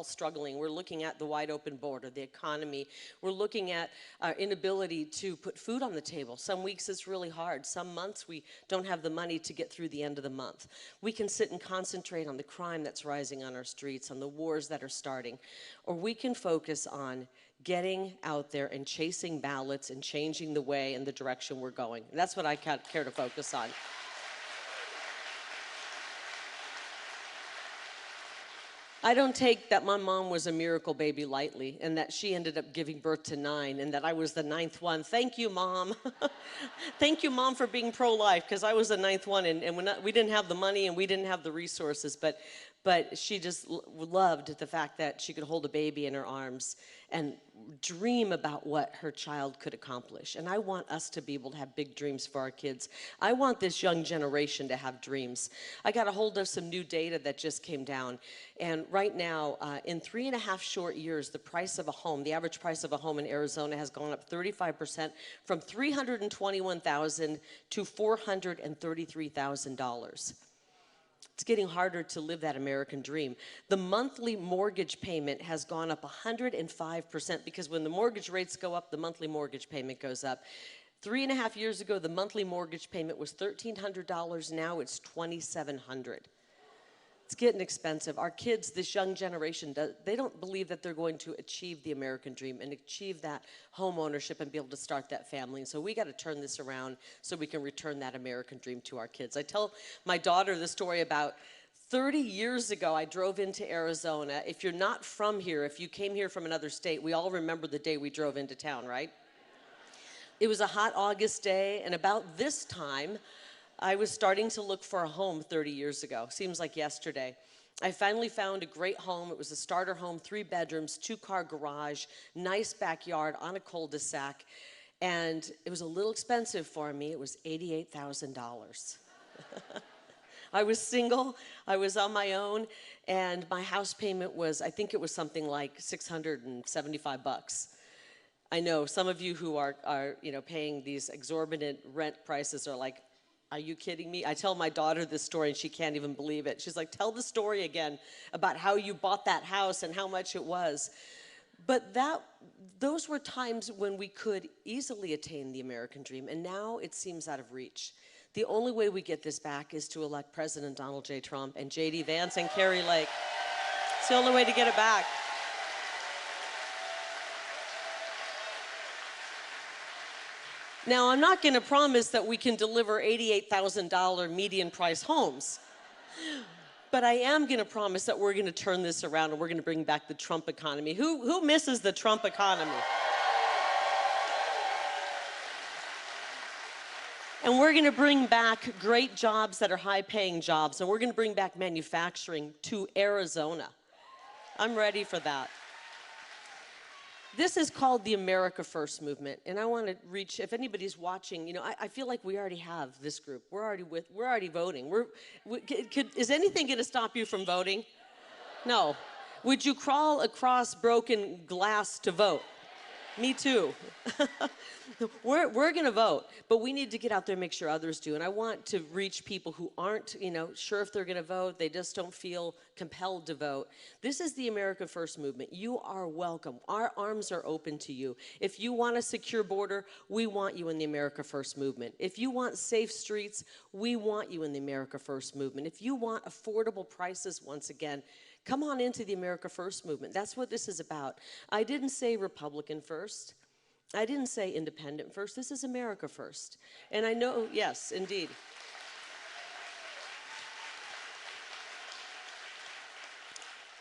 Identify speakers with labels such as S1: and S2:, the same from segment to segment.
S1: struggling. We're looking at the wide open border, the economy. We're looking at our inability to put food on the table. Some weeks it's really hard. Some months we don't have the money to get through the end of the month. We can sit and concentrate on the crime that's rising on our streets, on the wars that are starting, or we can focus on getting out there and chasing ballots and changing the way and the direction we're going. And that's what I care to focus on. I don't take that my mom was a miracle baby lightly, and that she ended up giving birth to 9, and that I was the 9th one. Thank you, Mom. Thank you, Mom, for being pro-life, because I was the 9th one, and we didn't have the money and we didn't have the resources, but she just loved the fact that she could hold a baby in her arms and dream about what her child could accomplish. And I want us to be able to have big dreams for our kids. I want this young generation to have dreams. I got a hold of some new data that just came down. And right now, in 3.5 short years, the price of a home, the average price of a home in Arizona has gone up 35%, from $321,000 to $433,000. It's getting harder to live that American dream. The monthly mortgage payment has gone up 105%, because when the mortgage rates go up, the monthly mortgage payment goes up. 3.5 years ago, the monthly mortgage payment was $1,300. Now it's $2,700. It's getting expensive. Our kids, this young generation, they don't believe that they're going to achieve the American dream and achieve that home ownership and be able to start that family. And so we got to turn this around so we can return that American dream to our kids. I tell my daughter the story about 30 years ago, I drove into Arizona. If you're not from here, if you came here from another state, we all remember the day we drove into town, right? It was a hot August day, and about this time, I was starting to look for a home 30 years ago. Seems like yesterday. I finally found a great home. It was a starter home, 3 bedrooms, 2-car garage, nice backyard on a cul-de-sac. And it was a little expensive for me. It was $88,000. I was single, I was on my own, and my house payment was, I think it was something like $675. I know some of you who are paying these exorbitant rent prices are like, are you kidding me? I tell my daughter this story and she can't even believe it. She's like, tell the story again about how you bought that house and how much it was. But those were times when we could easily attain the American dream, and now it seems out of reach. The only way we get this back is to elect President Donald J. Trump and J.D. Vance and Kari Lake. It's the only way to get it back. Now, I'm not going to promise that we can deliver $88,000 median price homes, but I am going to promise that we're going to turn this around and we're going to bring back the Trump economy. Who misses the Trump economy? And we're going to bring back great jobs that are high-paying jobs, and we're going to bring back manufacturing to Arizona. I'm ready for that. This is called the America First movement, and I want to reach, if anybody's watching, I feel like we already have this group. We're already voting. Is anything going to stop you from voting? No. Would you crawl across broken glass to vote? Me too. We're going to vote, but we need to get out there and make sure others do. And I want to reach people who aren't, sure if they're going to vote. They just don't feel compelled to vote. This is the America First movement. You are welcome. Our arms are open to you. If you want a secure border, we want you in the America First movement. If you want safe streets, we want you in the America First movement. If you want affordable prices, once again, come on into the America First movement. That's what this is about. I didn't say Republican first. I didn't say independent first. This is America first. And I know, yes, indeed.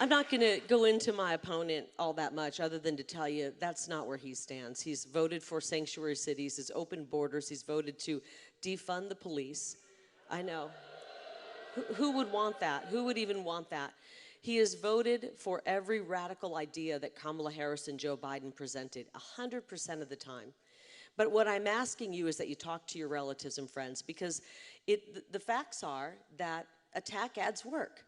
S1: I'm not going to go into my opponent all that much other than to tell you that's not where he stands. He's voted for sanctuary cities, his open borders. He's voted to defund the police. I know. Who would want that? Who would even want that? He has voted for every radical idea that Kamala Harris and Joe Biden presented 100% of the time. But what I'm asking you is that you talk to your relatives and friends, because the facts are that attack ads work.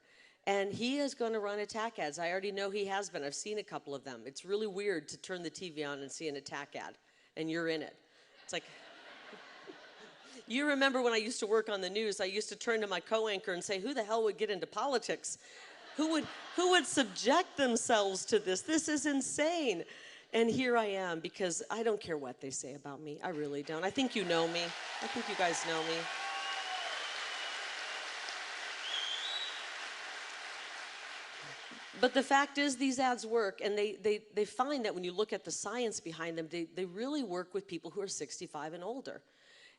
S1: And he is going to run attack ads. I already know he has been. I've seen a couple of them. It's really weird to turn the TV on and see an attack ad, and you're in it. It's like, you remember when I used to work on the news, I used to turn to my co-anchor and say, who the hell would get into politics? who would subject themselves to this? This is insane. And here I am, because I don't care what they say about me. I really don't. I think you know me. I think you guys know me. But the fact is, these ads work, and they find that when you look at the science behind them, they really work with people who are 65 and older.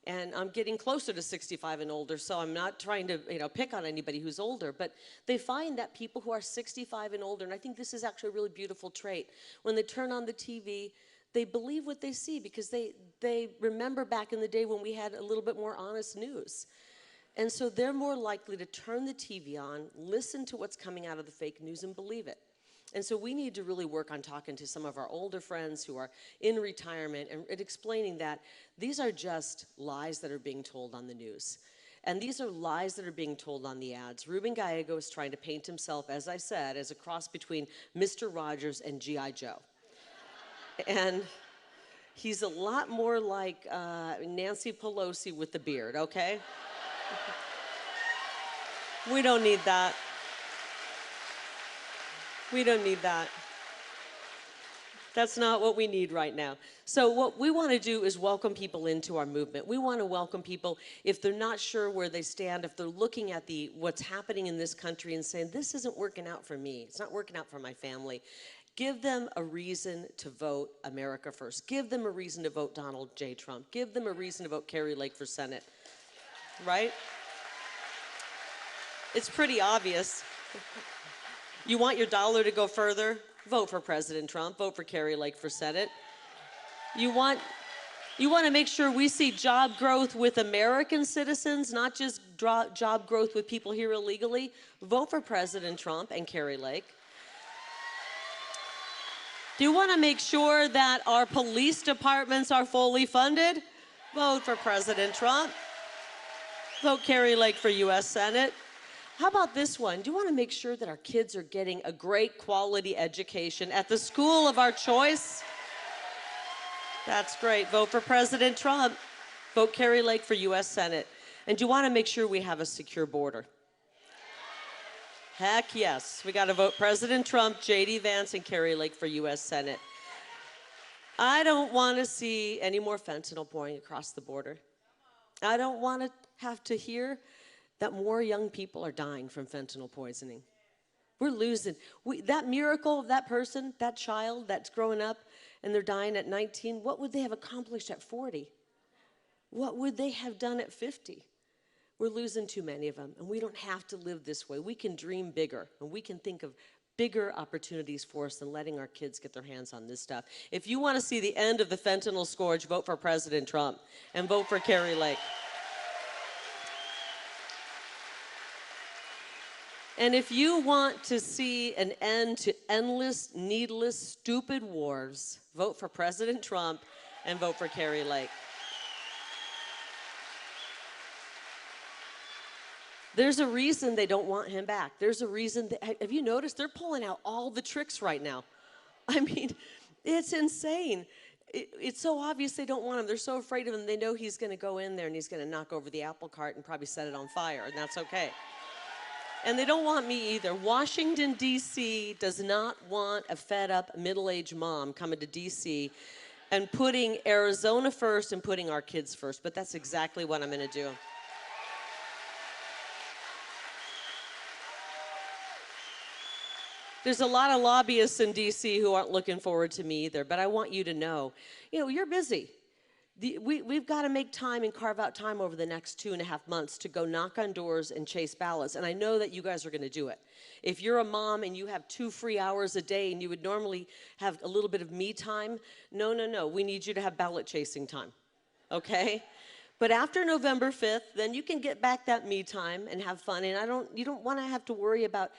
S1: And I'm getting closer to 65 and older, so I'm not trying to pick on anybody who's older, but they find that people who are 65 and older, and I think this is actually a really beautiful trait, when they turn on the TV, they believe what they see, because they remember back in the day when we had a little bit more honest news. And so they're more likely to turn the TV on, listen to what's coming out of the fake news, and believe it. And so we need to really work on talking to some of our older friends who are in retirement and explaining that these are just lies that are being told on the news. And these are lies that are being told on the ads. Ruben Gallego is trying to paint himself, as I said, as a cross between Mr. Rogers and G.I. Joe. And he's a lot more like Nancy Pelosi with the beard, okay? We don't need that. We don't need that. That's not what we need right now. So what we want to do is welcome people into our movement. We want to welcome people if they're not sure where they stand, if they're looking at what's happening in this country and saying, this isn't working out for me, it's not working out for my family. Give them a reason to vote America First. Give them a reason to vote Donald J. Trump. Give them a reason to vote Kari Lake for Senate. Right? It's pretty obvious. You want your dollar to go further? Vote for President Trump. Vote for Kari Lake for Senate. You want to make sure we see job growth with American citizens, not just job growth with people here illegally? Vote for President Trump and Kari Lake. Do you want to make sure that our police departments are fully funded? Vote for President Trump. Vote Kari Lake for U.S. Senate. How about this one? Do you want to make sure that our kids are getting a great quality education at the school of our choice? That's great. Vote for President Trump. Vote Kari Lake for U.S. Senate. And do you want to make sure we have a secure border? Heck yes. We got to vote President Trump, J.D. Vance, and Kari Lake for U.S. Senate. I don't want to see any more fentanyl pouring across the border. I don't want to have to hear that more young people are dying from fentanyl poisoning. We're losing. That miracle of that person, that child that's growing up and they're dying at 19, what would they have accomplished at 40? What would they have done at 50? We're losing too many of them, and we don't have to live this way. We can dream bigger, and we can think of bigger opportunities for us than letting our kids get their hands on this stuff. If you want to see the end of the fentanyl scourge, vote for President Trump and vote for Kari Lake. And if you want to see an end to endless, needless, stupid wars, vote for President Trump and vote for Kari Lake. There's a reason they don't want him back. There's a reason. Have you noticed? They're pulling out all the tricks right now. I mean, it's insane. It's so obvious they don't want him. They're so afraid of him. They know he's going to go in there and he's going to knock over the apple cart and probably set it on fire, and that's okay. And they don't want me either. Washington, D.C. does not want a fed-up middle-aged mom coming to D.C. and putting Arizona first and putting our kids first. But that's exactly what I'm going to do. There's a lot of lobbyists in D.C. who aren't looking forward to me either. But I want you to know, you're busy. We've got to make time and carve out time over the next 2.5 months to go knock on doors and chase ballots. And I know that you guys are going to do it. If you're a mom and you have 2 free hours a day and you would normally have a little bit of me time, no. We need you to have ballot chasing time, okay? But after November 5th, then you can get back that me time and have fun. And you don't want to have to worry about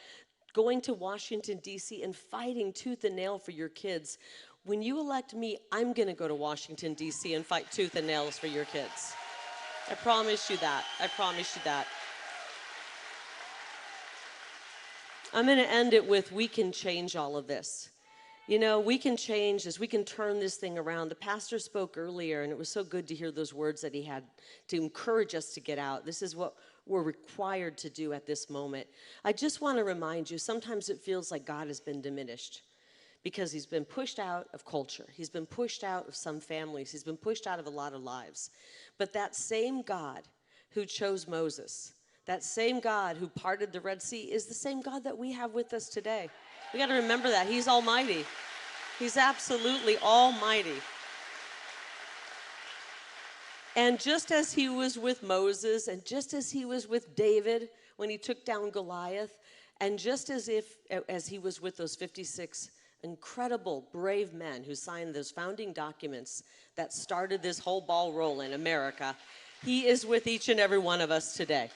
S1: going to Washington, D.C. and fighting tooth and nail for your kids. When you elect me, I'm going to go to Washington, D.C. and fight tooth and nails for your kids. I promise you that. I promise you that. I'm going to end it with, we can change all of this. We can change this. We can turn this thing around. The pastor spoke earlier, and it was so good to hear those words that he had to encourage us to get out. This is what we're required to do at this moment. I just want to remind you, sometimes it feels like God has been diminished because he's been pushed out of culture. He's been pushed out of some families. He's been pushed out of a lot of lives. But that same God who chose Moses, that same God who parted the Red Sea is the same God that we have with us today. We got to remember that. He's almighty. He's absolutely almighty. And just as he was with Moses, and just as he was with David when he took down Goliath, and just as he was with those 56 incredible, brave men who signed those founding documents that started this whole ball rolling in America, he is with each and every one of us today,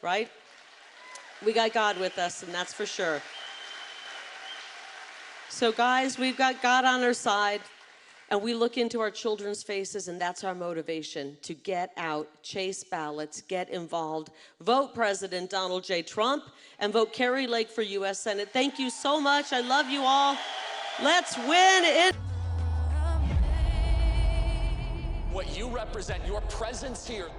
S1: right? We got God with us, and that's for sure. So guys, we've got God on our side. And we look into our children's faces, and that's our motivation, to get out, chase ballots, get involved, vote President Donald J. Trump, and vote Carrie Lake for U.S. Senate. Thank you so much. I love you all. Let's win it.
S2: What you represent, your presence here,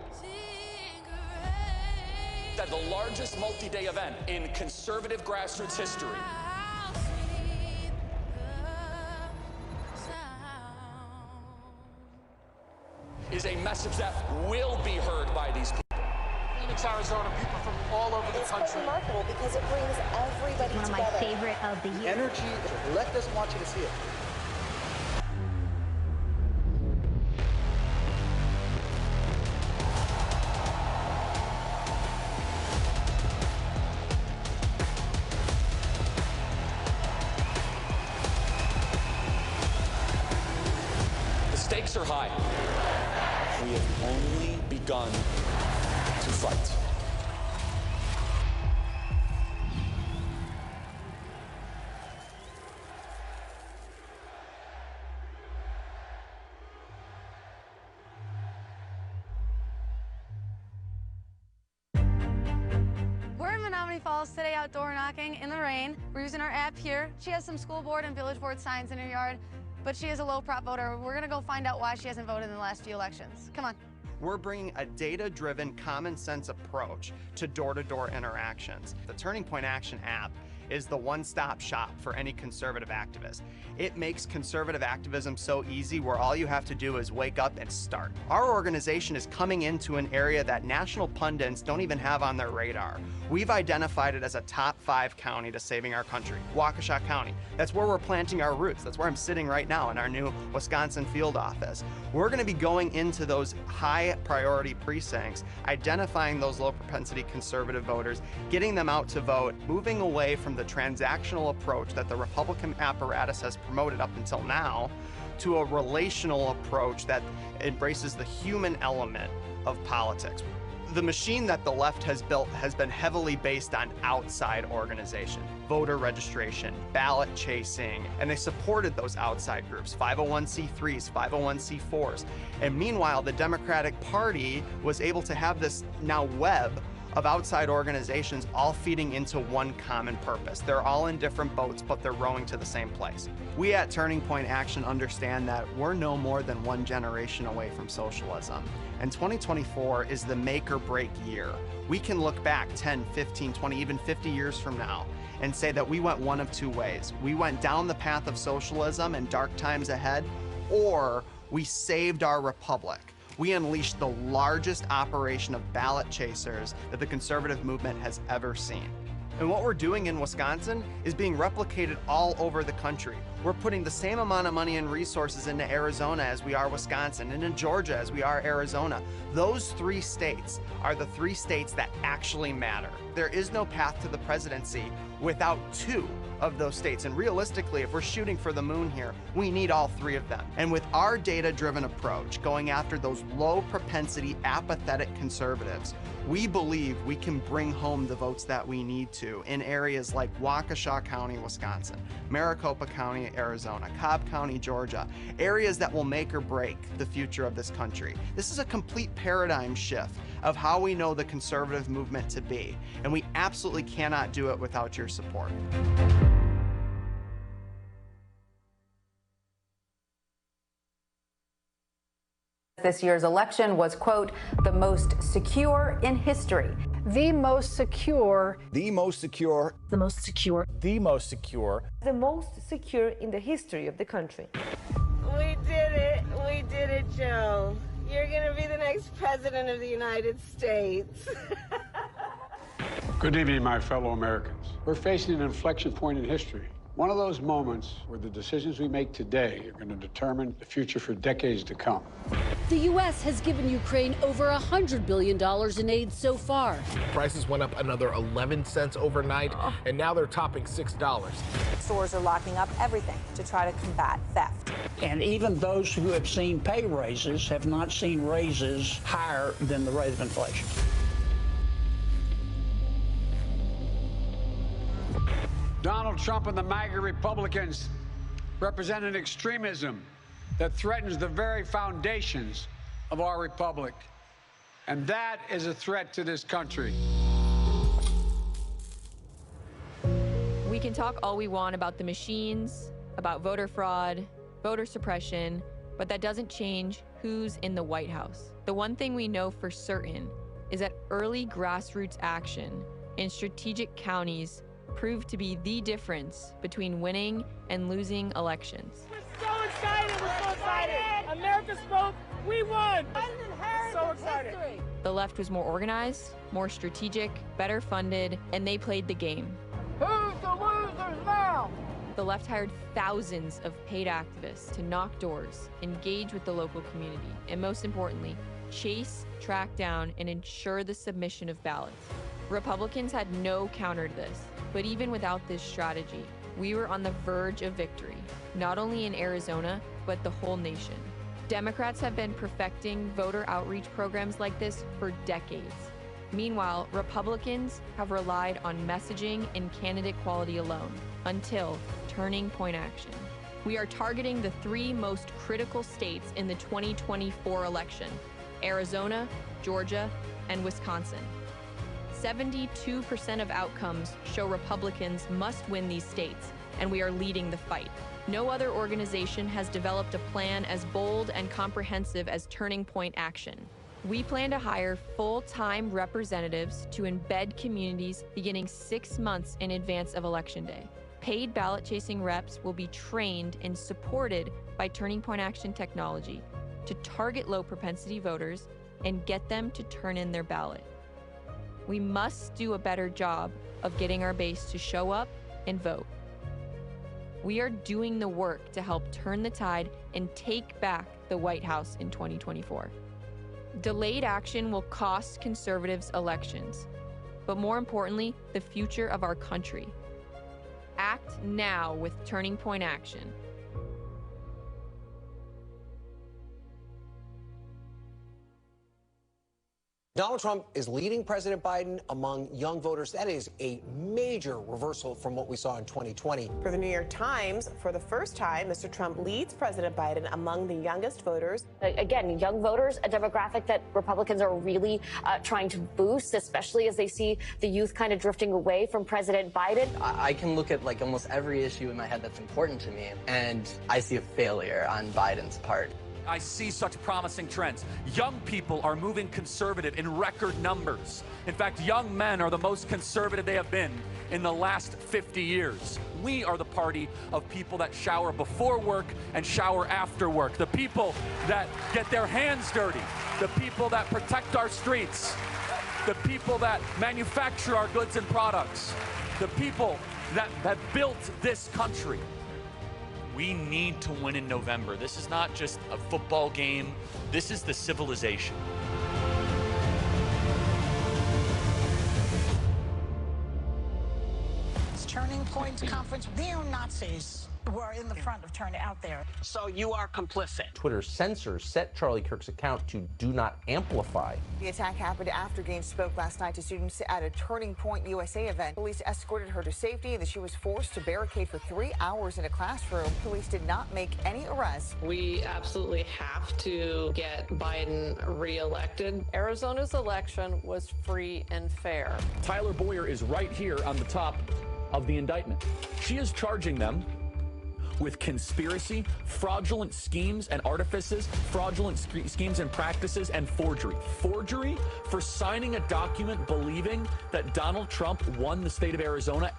S2: that the largest multi-day event in conservative grassroots history. Is a message that will be heard by these people.
S3: Phoenix, Arizona, people from all over the country.
S4: It's remarkable because it brings everybody
S5: One
S4: together.
S5: of my favorite of the year.
S6: Energy, let us want you to see it.
S2: The stakes are high. We have only begun to fight.
S7: We're in Menominee Falls today, outdoor knocking in the rain. We're using our app here. She has some school board and village board signs in her yard, but she is a low prop voter. We're gonna go find out why she hasn't voted in the last few elections. Come on.
S8: We're bringing a data-driven, common-sense approach to door-to-door interactions. The Turning Point Action app is the one-stop shop for any conservative activist. It makes conservative activism so easy where all you have to do is wake up and start. Our organization is coming into an area that national pundits don't even have on their radar. We've identified it as a top 5 county to saving our country, Waukesha County. That's where we're planting our roots. That's where I'm sitting right now in our new Wisconsin field office. We're gonna be going into those high priority precincts, identifying those low propensity conservative voters, getting them out to vote, moving away from the transactional approach that the Republican apparatus has promoted up until now to a relational approach that embraces the human element of politics. The machine that the left has built has been heavily based on outside organization, voter registration, ballot chasing, and they supported those outside groups, 501c3s, 501c4s. And meanwhile, the Democratic Party was able to have this now web of outside organizations all feeding into one common purpose. They're all in different boats, but they're rowing to the same place. We at Turning Point Action understand that we're no more than one generation away from socialism. And 2024 is the make or break year. We can look back 10, 15, 20, even 50 years from now and say that we went one of two ways. We went down the path of socialism and dark times ahead, or we saved our republic. We unleashed the largest operation of ballot chasers that the conservative movement has ever seen. And what we're doing in Wisconsin is being replicated all over the country. We're putting the same amount of money and resources into Arizona as we are Wisconsin, and in Georgia as we are Arizona. Those 3 states are the 3 states that actually matter. There is no path to the presidency without 2 of those states. And realistically, if we're shooting for the moon here, we need all 3 of them. And with our data-driven approach, going after those low propensity, apathetic conservatives, we believe we can bring home the votes that we need to in areas like Waukesha County, Wisconsin, Maricopa County, Arizona, Cobb County, Georgia, areas that will make or break the future of this country. This is a complete paradigm shift of how we know the conservative movement to be, and we absolutely cannot do it without your support.
S5: This year's election was, quote, the most secure in history.
S9: The most secure.
S10: The most secure.
S9: The most secure.
S10: The most secure.
S4: The most secure in the history of the country.
S11: We did it. We did it, Joe. You're going to be the next president of the United States.
S12: Good evening, my fellow Americans. We're facing an inflection point in history. One of those moments where the decisions we make today are going to determine the future for decades to come.
S13: The U.S. has given Ukraine over $100 billion in aid so far.
S3: Prices went up another 11 cents overnight, and now they're topping $6.
S4: Stores are locking up everything to try to combat theft.
S14: And even those who have seen pay raises have not seen raises higher than the rate of inflation.
S12: Donald Trump and the MAGA Republicans represent an extremism that threatens the very foundations of our republic. And that is a threat to this country.
S15: We can talk all we want about the machines, about voter fraud, voter suppression, but that doesn't change who's in the White House. The one thing we know for certain is that early grassroots action in strategic counties proved to be the difference between winning and losing elections.
S11: We're so excited. We're so excited. America spoke. We won. So excited.
S15: The left was more organized, more strategic, better funded, and they played the game.
S11: Who's the losers now?
S15: The left hired thousands of paid activists to knock doors, engage with the local community, and most importantly, chase, track down, and ensure the submission of ballots. Republicans had no counter to this, but even without this strategy, we were on the verge of victory, not only in Arizona, but the whole nation. Democrats have been perfecting voter outreach programs like this for decades. Meanwhile, Republicans have relied on messaging and candidate quality alone, until turning point action. We are targeting the three most critical states in the 2024 election: Arizona, Georgia, and Wisconsin. 72% of outcomes show Republicans must win these states, and we are leading the fight. No other organization has developed a plan as bold and comprehensive as Turning Point Action. We plan to hire full-time representatives to embed communities beginning 6 months in advance of Election Day. Paid ballot-chasing reps will be trained and supported by Turning Point Action technology to target low-propensity voters and get them to turn in their ballot. We must do a better job of getting our base to show up and vote. We are doing the work to help turn the tide and take back the White House in 2024. Delayed action will cost conservatives elections, but more importantly, the future of our country. Act now with Turning Point Action.
S6: Donald Trump is leading President Biden among young voters. That is a major reversal from what we saw in 2020.
S11: For the New York Times, for the first time, Mr. Trump leads President Biden among the youngest voters.
S4: Again, young voters, a demographic that Republicans are really trying to boost, especially as they see the youth kind of drifting away from President Biden.
S16: I can look at like almost every issue in my head that's important to me, and I see a failure on Biden's part.
S2: I see such promising trends. Young people are moving conservative in record numbers. In fact, young men are the most conservative they have been in the last 50 years. We are the party of people that shower before work and shower after work. The people that get their hands dirty. The people that protect our streets. The people that manufacture our goods and products. The people that built this country.
S17: We need to win in November. This is not just a football game. This is the civilization.
S18: It's Turning Point Conference. Neo-Nazis were in the front of turning out there.
S14: So you are complicit.
S19: Twitter's censors set Charlie Kirk's account to do not amplify.
S20: The attack happened after Gaines spoke last night to students at a Turning Point USA event. Police escorted her to safety, and she was forced to barricade for 3 hours in a classroom. Police did not make any arrests.
S21: We absolutely have to get Biden reelected.
S22: Arizona's election was free and fair.
S2: Tyler Boyer is right here on the top of the indictment. She is charging them with conspiracy, fraudulent schemes and artifices, fraudulent schemes and practices, and forgery. Forgery for signing a document believing that Donald Trump won the state of Arizona.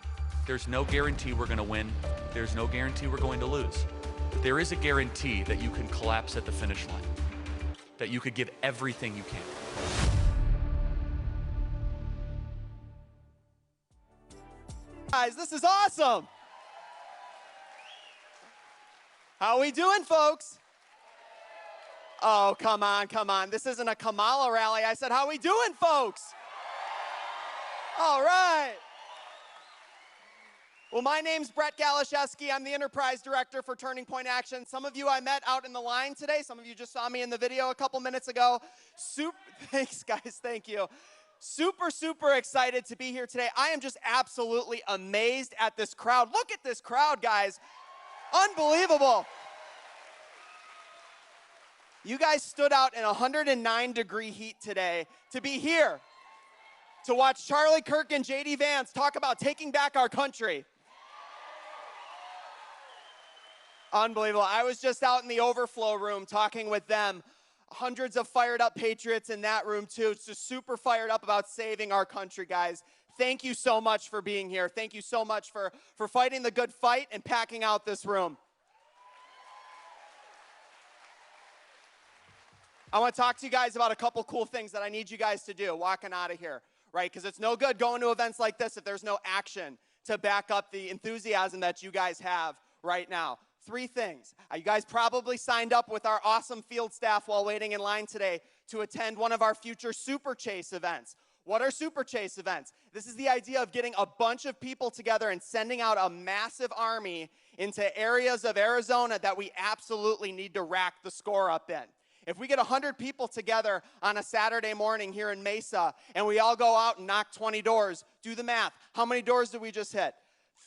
S17: There's no guarantee we're going to win. There's no guarantee we're going to lose. But there is a guarantee that you can collapse at the finish line, that you could give everything you can.
S8: Guys, this is awesome. How we doing, folks? Oh, come on, come on. This isn't a Kamala rally. I said, how we doing, folks? All right. Well, my name's Brett Galashewski. I'm the Enterprise Director for Turning Point Action. Some of you I met out in the line today. Some of you just saw me in the video a couple minutes ago. Thanks, guys. Thank you. Super excited to be here today. I am just absolutely amazed at this crowd. Look at this crowd, guys. Unbelievable. You guys stood out in 109-degree heat today to be here to watch Charlie Kirk and JD Vance talk about taking back our country. Unbelievable. I was just out in the overflow room talking with them. Hundreds of fired up patriots in that room too. It's just super fired up about saving our country, guys. Thank you so much for being here. Thank you so much for fighting the good fight and packing out this room. I want to talk to you guys about a couple cool things that I need you guys to do walking out of here, right? Because it's no good going to events like this if there's no action to back up the enthusiasm that you guys have right now. 3 things. You guys probably signed up with our awesome field staff while waiting in line today to attend one of our future Super Chase events. What are Super Chase events? This is the idea of getting a bunch of people together and sending out a massive army into areas of Arizona that we absolutely need to rack the score up in. If we get 100 people together on a Saturday morning here in Mesa and we all go out and knock 20 doors, do the math. How many doors did we just hit?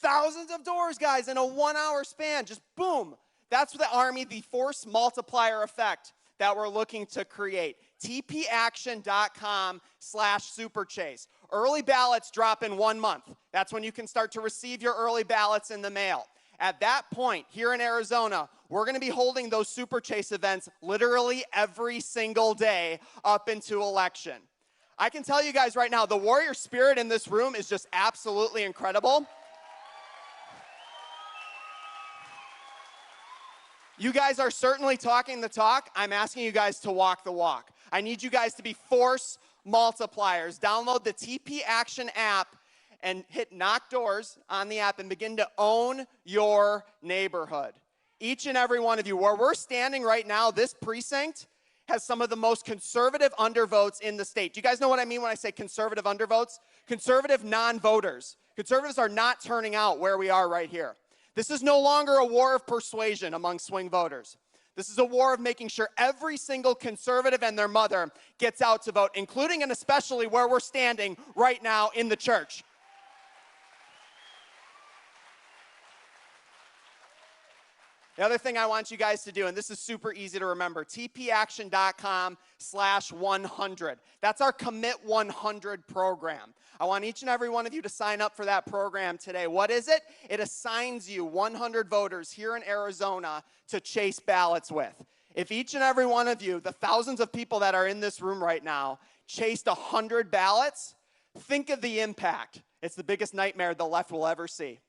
S8: Thousands of doors, guys, in a 1-hour span. Just boom. That's the Army, the force multiplier effect that we're looking to create. tpaction.com/superchase. Early ballots drop in 1 month. That's when you can start to receive your early ballots in the mail. At that point, here in Arizona, we're going to be holding those Super Chase events literally every single day up into election. I can tell you guys right now, the warrior spirit in this room is just absolutely incredible. You guys are certainly talking the talk. I'm asking you guys to walk the walk. I need you guys to be force multipliers. Download the TP Action app and hit knock doors on the app and begin to own your neighborhood. Each and every one of you, where we're standing right now, this precinct has some of the most conservative undervotes in the state. Do you guys know what I mean when I say conservative undervotes? Conservative non-voters. Conservatives are not turning out where we are right here. This is no longer a war of persuasion among swing voters. This is a war of making sure every single conservative and their mother gets out to vote, including and especially where we're standing right now in the church. The other thing I want you guys to do, and this is super easy to remember, tpaction.com/100. That's our Commit 100 program. I want each and every one of you to sign up for that program today. What is it? It assigns you 100 voters here in Arizona to chase ballots with. If each and every one of you, the thousands of people that are in this room right now, chased 100 ballots, think of the impact. It's the biggest nightmare the left will ever see.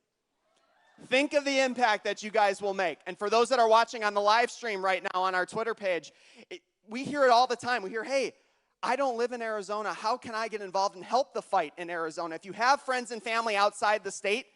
S8: Think of the impact that you guys will make. And for those that are watching on the live stream right now on our Twitter page, we hear it all the time. We hear, hey, I don't live in Arizona. How can I get involved and help the fight in Arizona? If you have friends and family outside the state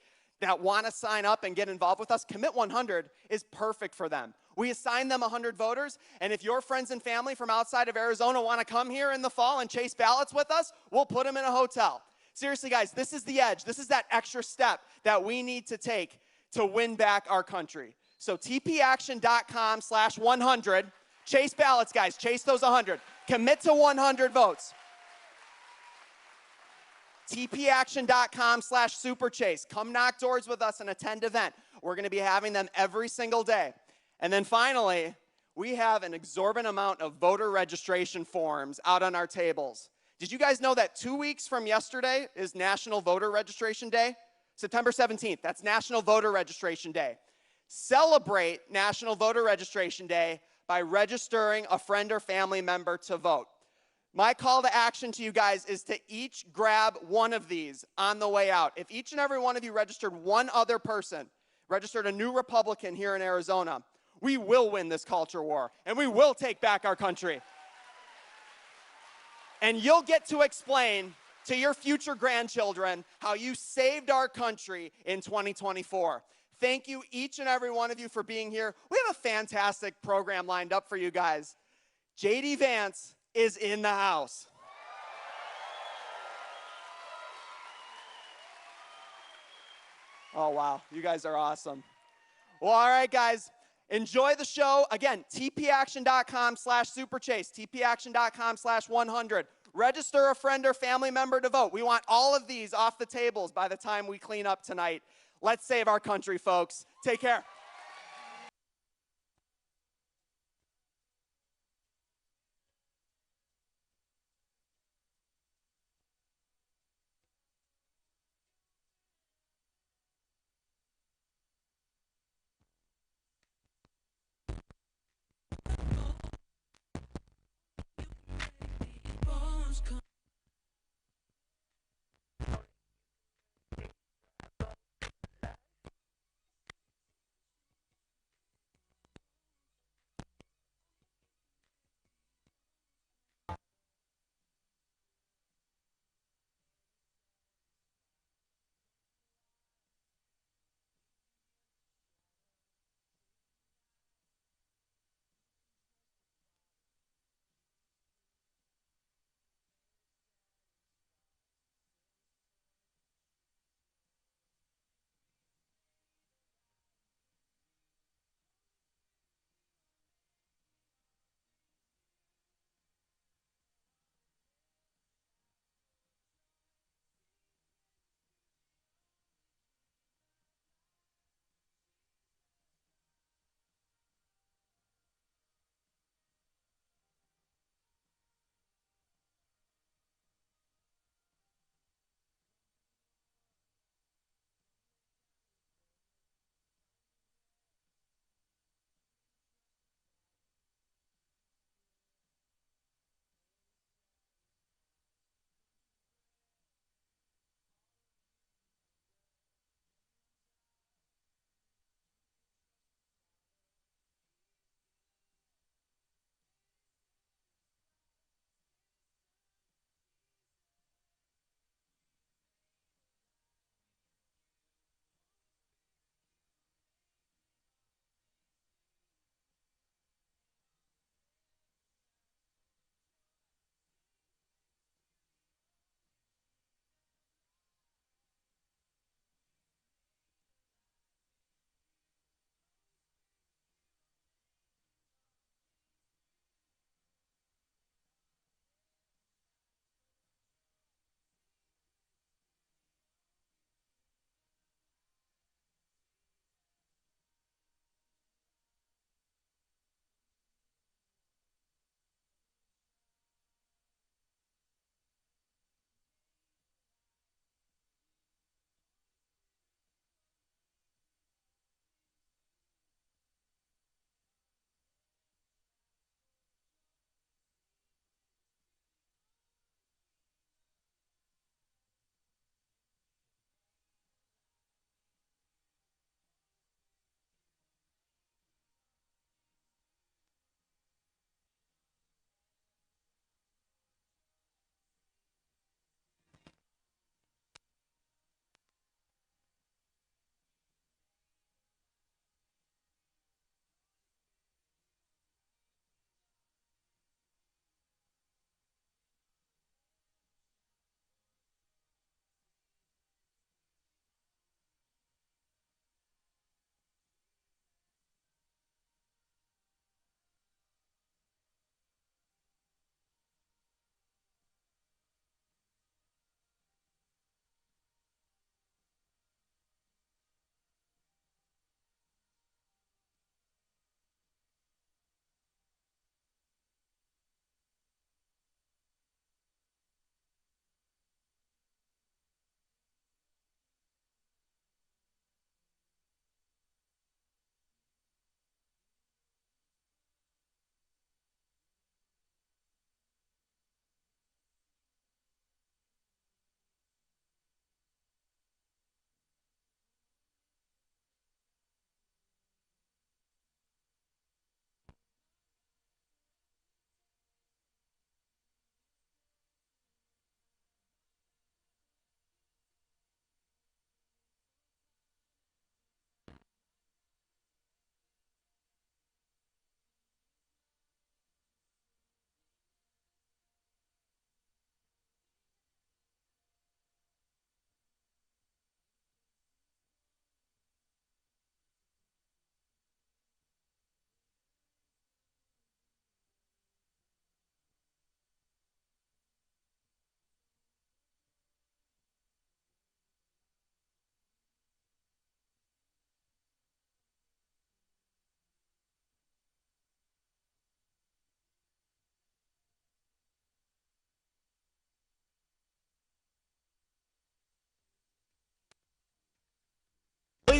S8: that want to sign up and get involved with us, Commit 100 is perfect for them. We assign them 100 voters, and if your friends and family from outside of Arizona want to come here in the fall and chase ballots with us, we'll put them in a hotel. Seriously, guys, this is the edge. This is that extra step that we need to take to win back our country. So tpaction.com/100. Chase ballots, guys. Chase those 100. Commit to 100 votes. tpaction.com/superchase. Come knock doors with us and attend event. We're going to be having them every single day. And then finally, we have an exorbitant amount of voter registration forms out on our tables. Did you guys know that 2 weeks from yesterday is National Voter Registration Day? September 17th, that's National Voter Registration Day. Celebrate National Voter Registration Day by registering a friend or family member to vote. My call to action to you guys is to each grab one of these on the way out. If each and every one of you registered one other person, registered a new Republican here in Arizona, we will win this culture war, and we will take back our country. And you'll get to explain to your future grandchildren how you saved our country in 2024. Thank you, each and every one of you, for being here. We have a fantastic program lined up for you guys. JD Vance is in the house. Oh, wow. You guys are awesome. Well, all right, guys. Enjoy the show. Again, tpaction.com/superchase, tpaction.com/100. Register a friend or family member to vote. We want all of these off the tables by the time we clean up tonight. Let's save our country, folks. Take care.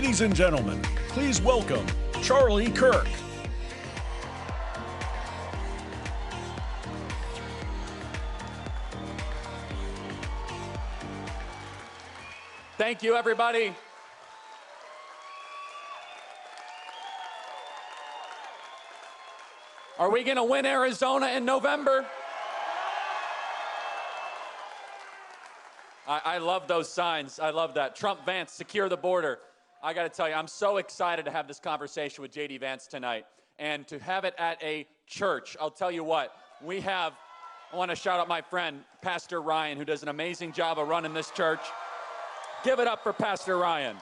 S1: Ladies and gentlemen, please welcome Charlie Kirk.
S2: Thank you, everybody. Are we going to win Arizona in November? I love those signs. I love that. Trump, Vance, secure the border. I got to tell you, I'm so excited to have this conversation with JD Vance tonight and to have it at a church. I'll tell you what, I want to shout out my friend, Pastor Ryan, who does an amazing job of running this church. Give it up for Pastor Ryan.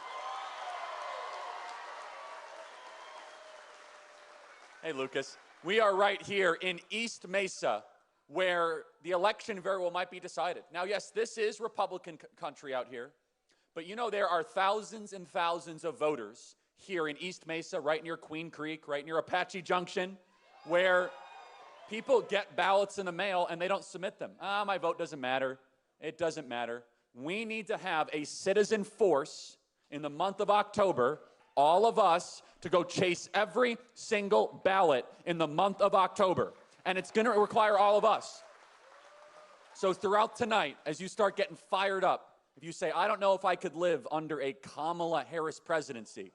S2: Hey, Lucas. We are right here in East Mesa, where the election very well might be decided. Now, yes, this is Republican country out here, but you know there are thousands and thousands of voters here in East Mesa, right near Queen Creek, right near Apache Junction, where people get ballots in the mail and they don't submit them. My vote doesn't matter. It doesn't matter. We need to have a citizen force in the month of October, all of us, to go chase every single ballot in the month of October. And it's going to require all of us. So throughout tonight, as you start getting fired up, if you say, I don't know if I could live under a Kamala Harris presidency,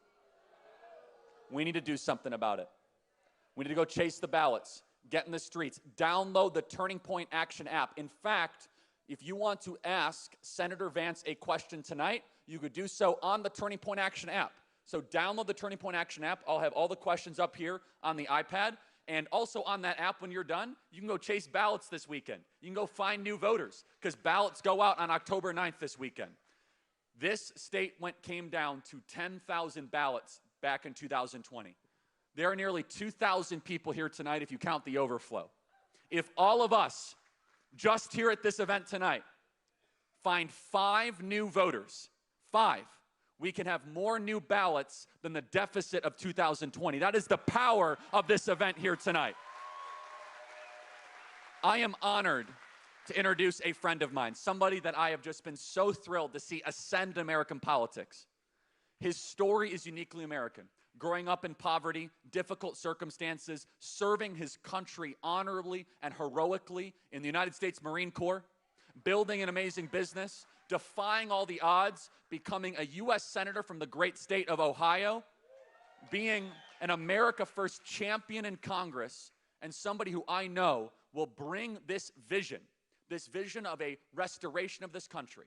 S2: we need to do something about it. We need to go chase the ballots, get in the streets, download the Turning Point Action app. In fact, if you want to ask Senator Vance a question tonight, you could do so on the Turning Point Action app. So download the Turning Point Action app. I'll have all the questions up here on the iPad. And also on that app, when you're done, you can go chase ballots this weekend. You can go find new voters, because ballots go out on October 9th this weekend. This state came down to 10,000 ballots back in 2020. There are nearly 2,000 people here tonight if you count the overflow. If all of us, just here at this event tonight, find 5 new voters, 5, we can have more new ballots than the deficit of 2020. That is the power of this event here tonight. I am honored to introduce a friend of mine, somebody that I have just been so thrilled to see ascend in American politics. His story is uniquely American. Growing up in poverty, difficult circumstances, serving his country honorably and heroically in the United States Marine Corps, building an amazing business, defying all the odds, becoming a U.S. Senator from the great state of Ohio, being an America First champion in Congress, and somebody who I know will bring this vision of a restoration of this country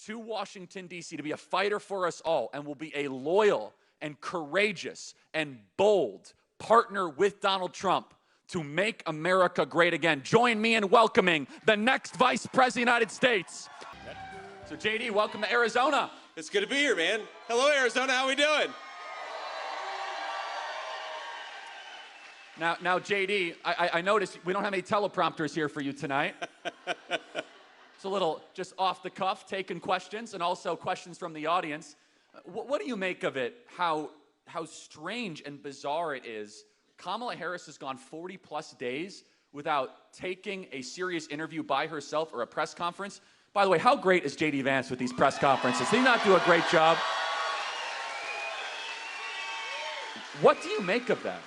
S2: to Washington, D.C. to be a fighter for us all, and will be a loyal and courageous and bold partner with Donald Trump to make America great again. Join me in welcoming the next Vice President of the United States. So JD, welcome to Arizona.
S7: It's good to be here, man. Hello, Arizona. How we doing?
S2: Now JD, I noticed we don't have any teleprompters here for you tonight. It's a little just off the cuff, taking questions, and also questions from the audience. What do you make of it, how strange and bizarre it is? Kamala Harris has gone 40-plus days without taking a serious interview by herself or a press conference. By the way, how great is JD Vance with these press conferences? Did he not do a great job? What do you make of that?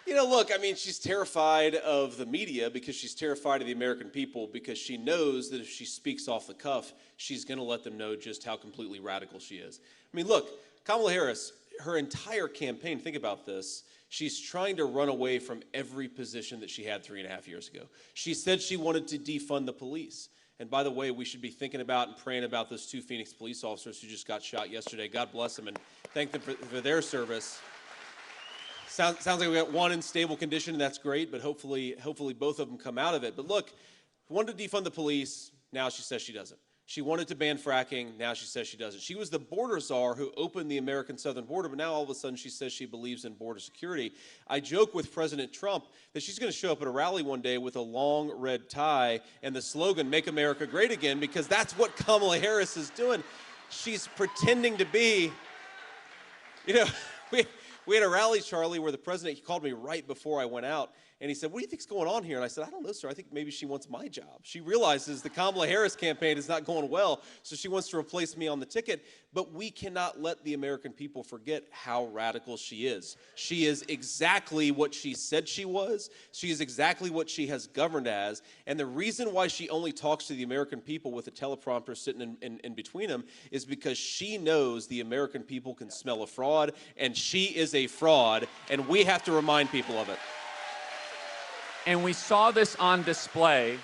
S7: You know, look, I mean, she's terrified of the media because she's terrified of the American people, because she knows that if she speaks off the cuff, she's going to let them know just how completely radical she is. I mean, look, Kamala Harris, her entire campaign, think about this, she's trying to run away from every position that she had 3.5 years ago. She said she wanted to defund the police. And by the way, we should be thinking about and praying about those 2 Phoenix police officers who just got shot yesterday. God bless them and thank them for their service. Sounds like we got one in stable condition, and that's great, but hopefully both of them come out of it. But look, wanted to defund the police, now she says she doesn't. She wanted to ban fracking, now she says she doesn't. She was the border czar who opened the American southern border, but now all of a sudden she says she believes in border security. I joke with President Trump that she's going to show up at a rally one day with a long red tie and the slogan, "Make America Great Again," because that's what Kamala Harris is doing. She's pretending to be, you know, We had a rally, Charlie, where the president, he called me right before I went out, and he said, what do you think's going on here? And I said, I don't know, sir. I think maybe she wants my job. She realizes the Kamala Harris campaign is not going well, so she wants to replace me on the ticket. But we cannot let the American people forget how radical she is. She is exactly what she said she was. She is exactly what she has governed as. And the reason why she only talks to the American people with a teleprompter sitting in between them is because she knows the American people can smell a fraud, and she is a fraud, and we have to remind people of it.
S2: And we saw this on display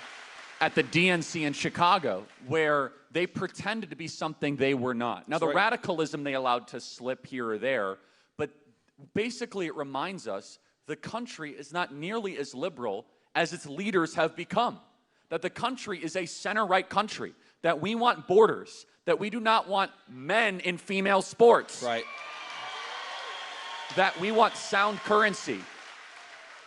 S2: at the DNC in Chicago, where they pretended to be something they were not. Now, the radicalism they allowed to slip here or there, but basically it reminds us the country is not nearly as liberal as its leaders have become. That the country is a center-right country, that we want borders, that we do not want men in female sports.
S7: Right.
S2: That we want sound currency.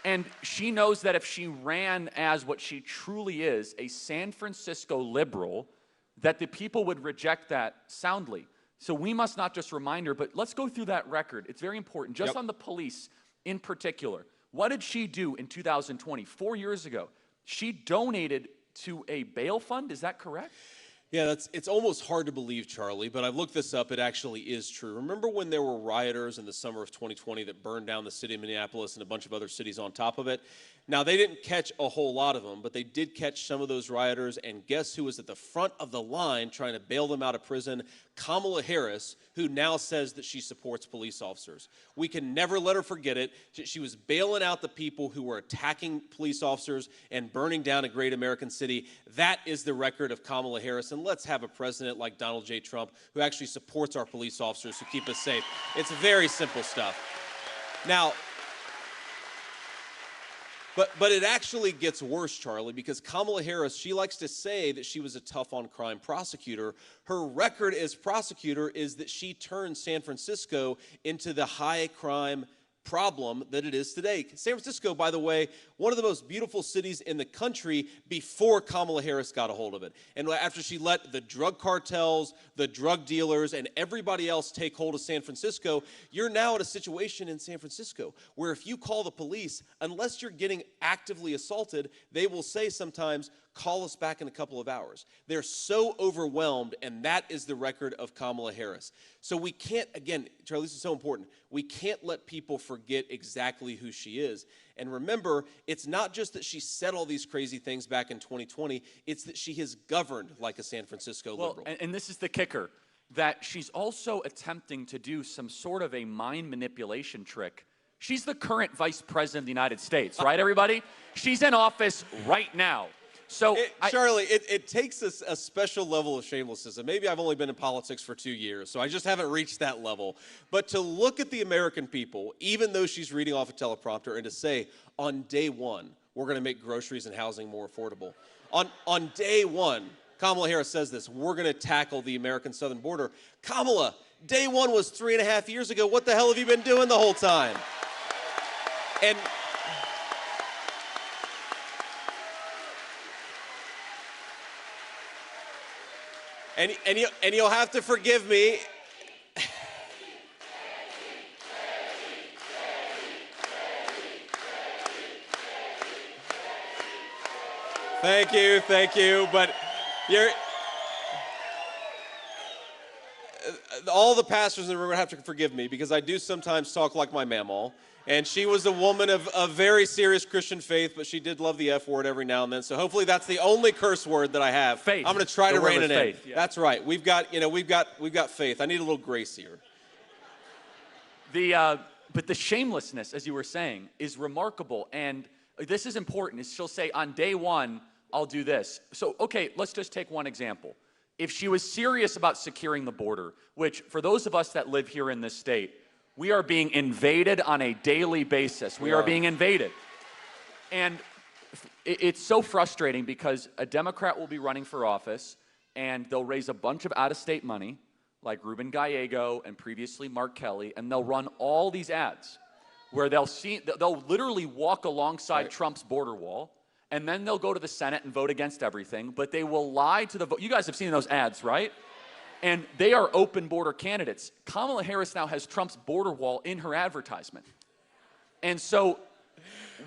S2: And she knows that if she ran as what she truly is, a San Francisco liberal, that the people would reject that soundly. So we must not just remind her, but let's go through that record. It's very important. Just on the police in particular. What did she do in 2020, 4 years ago? She donated to a bail fund, is that correct?
S7: Yeah, it's almost hard to believe, Charlie, but I've looked this up. It actually is true. Remember when there were rioters in the summer of 2020 that burned down the city of Minneapolis and a bunch of other cities on top of it? Now, they didn't catch a whole lot of them, but they did catch some of those rioters, and guess who was at the front of the line trying to bail them out of prison? Kamala Harris, who now says that she supports police officers. We can never let her forget it. She was bailing out the people who were attacking police officers and burning down a great American city. That is the record of Kamala Harris, and let's have a president like Donald J. Trump who actually supports our police officers who keep us safe. It's very simple stuff. Now, But it actually gets worse, Charlie, because Kamala Harris, she likes to say that she was a tough-on-crime prosecutor. Her record as prosecutor is that she turned San Francisco into the high-crime problem that it is today. San Francisco, by the way, one of the most beautiful cities in the country before Kamala Harris got a hold of it. And after she let the drug cartels, the drug dealers, and everybody else take hold of San Francisco, you're now at a situation in San Francisco where if you call the police, unless you're getting actively assaulted, they will say sometimes, call us back in a couple of hours. They're so overwhelmed, and that is the record of Kamala Harris. So we can't, again, Charlie, this is so important, we can't let people forget exactly who she is. And remember, it's not just that she said all these crazy things back in 2020, it's that she has governed like a San Francisco liberal.
S2: And this is the kicker, that she's also attempting to do some sort of a mind manipulation trick. She's the current vice president of the United States, right, everybody? She's in office right now. So,
S7: Charlie, it takes a special level of shamelessness. And maybe I've only been in politics for 2 years, so I just haven't reached that level. But to look at the American people, even though she's reading off a teleprompter, and to say, on day one, we're going to make groceries and housing more affordable. On day one, Kamala Harris says this, we're going to tackle the American southern border. Kamala, day one was 3.5 years ago. What the hell have you been doing the whole time? And you'll have to forgive me. Thank you. But all the pastors in the room are going to have to forgive me because I do sometimes talk like my mamaw. And she was a woman of very serious Christian faith, but she did love the F word every now and then. So hopefully that's the only curse word that I have.
S2: Faith.
S7: I'm going to try to rein it in.
S2: Faith, yeah.
S7: That's right. We've got faith. I need a little grace here.
S2: But the shamelessness, as you were saying, is remarkable. And this is important. Is she'll say, on day one, I'll do this. So, okay, let's just take one example. If she was serious about securing the border, which for those of us that live here in this state, we are being invaded on a daily basis. We are being invaded. And it's so frustrating because a Democrat will be running for office and they'll raise a bunch of out-of-state money, like Ruben Gallego and previously Mark Kelly, and they'll run all these ads where they'll literally walk alongside Trump's border wall, and then they'll go to the Senate and vote against everything, but they will lie to the vote. You guys have seen those ads, right? And they are open border candidates. Kamala Harris now has Trump's border wall in her advertisement. And so,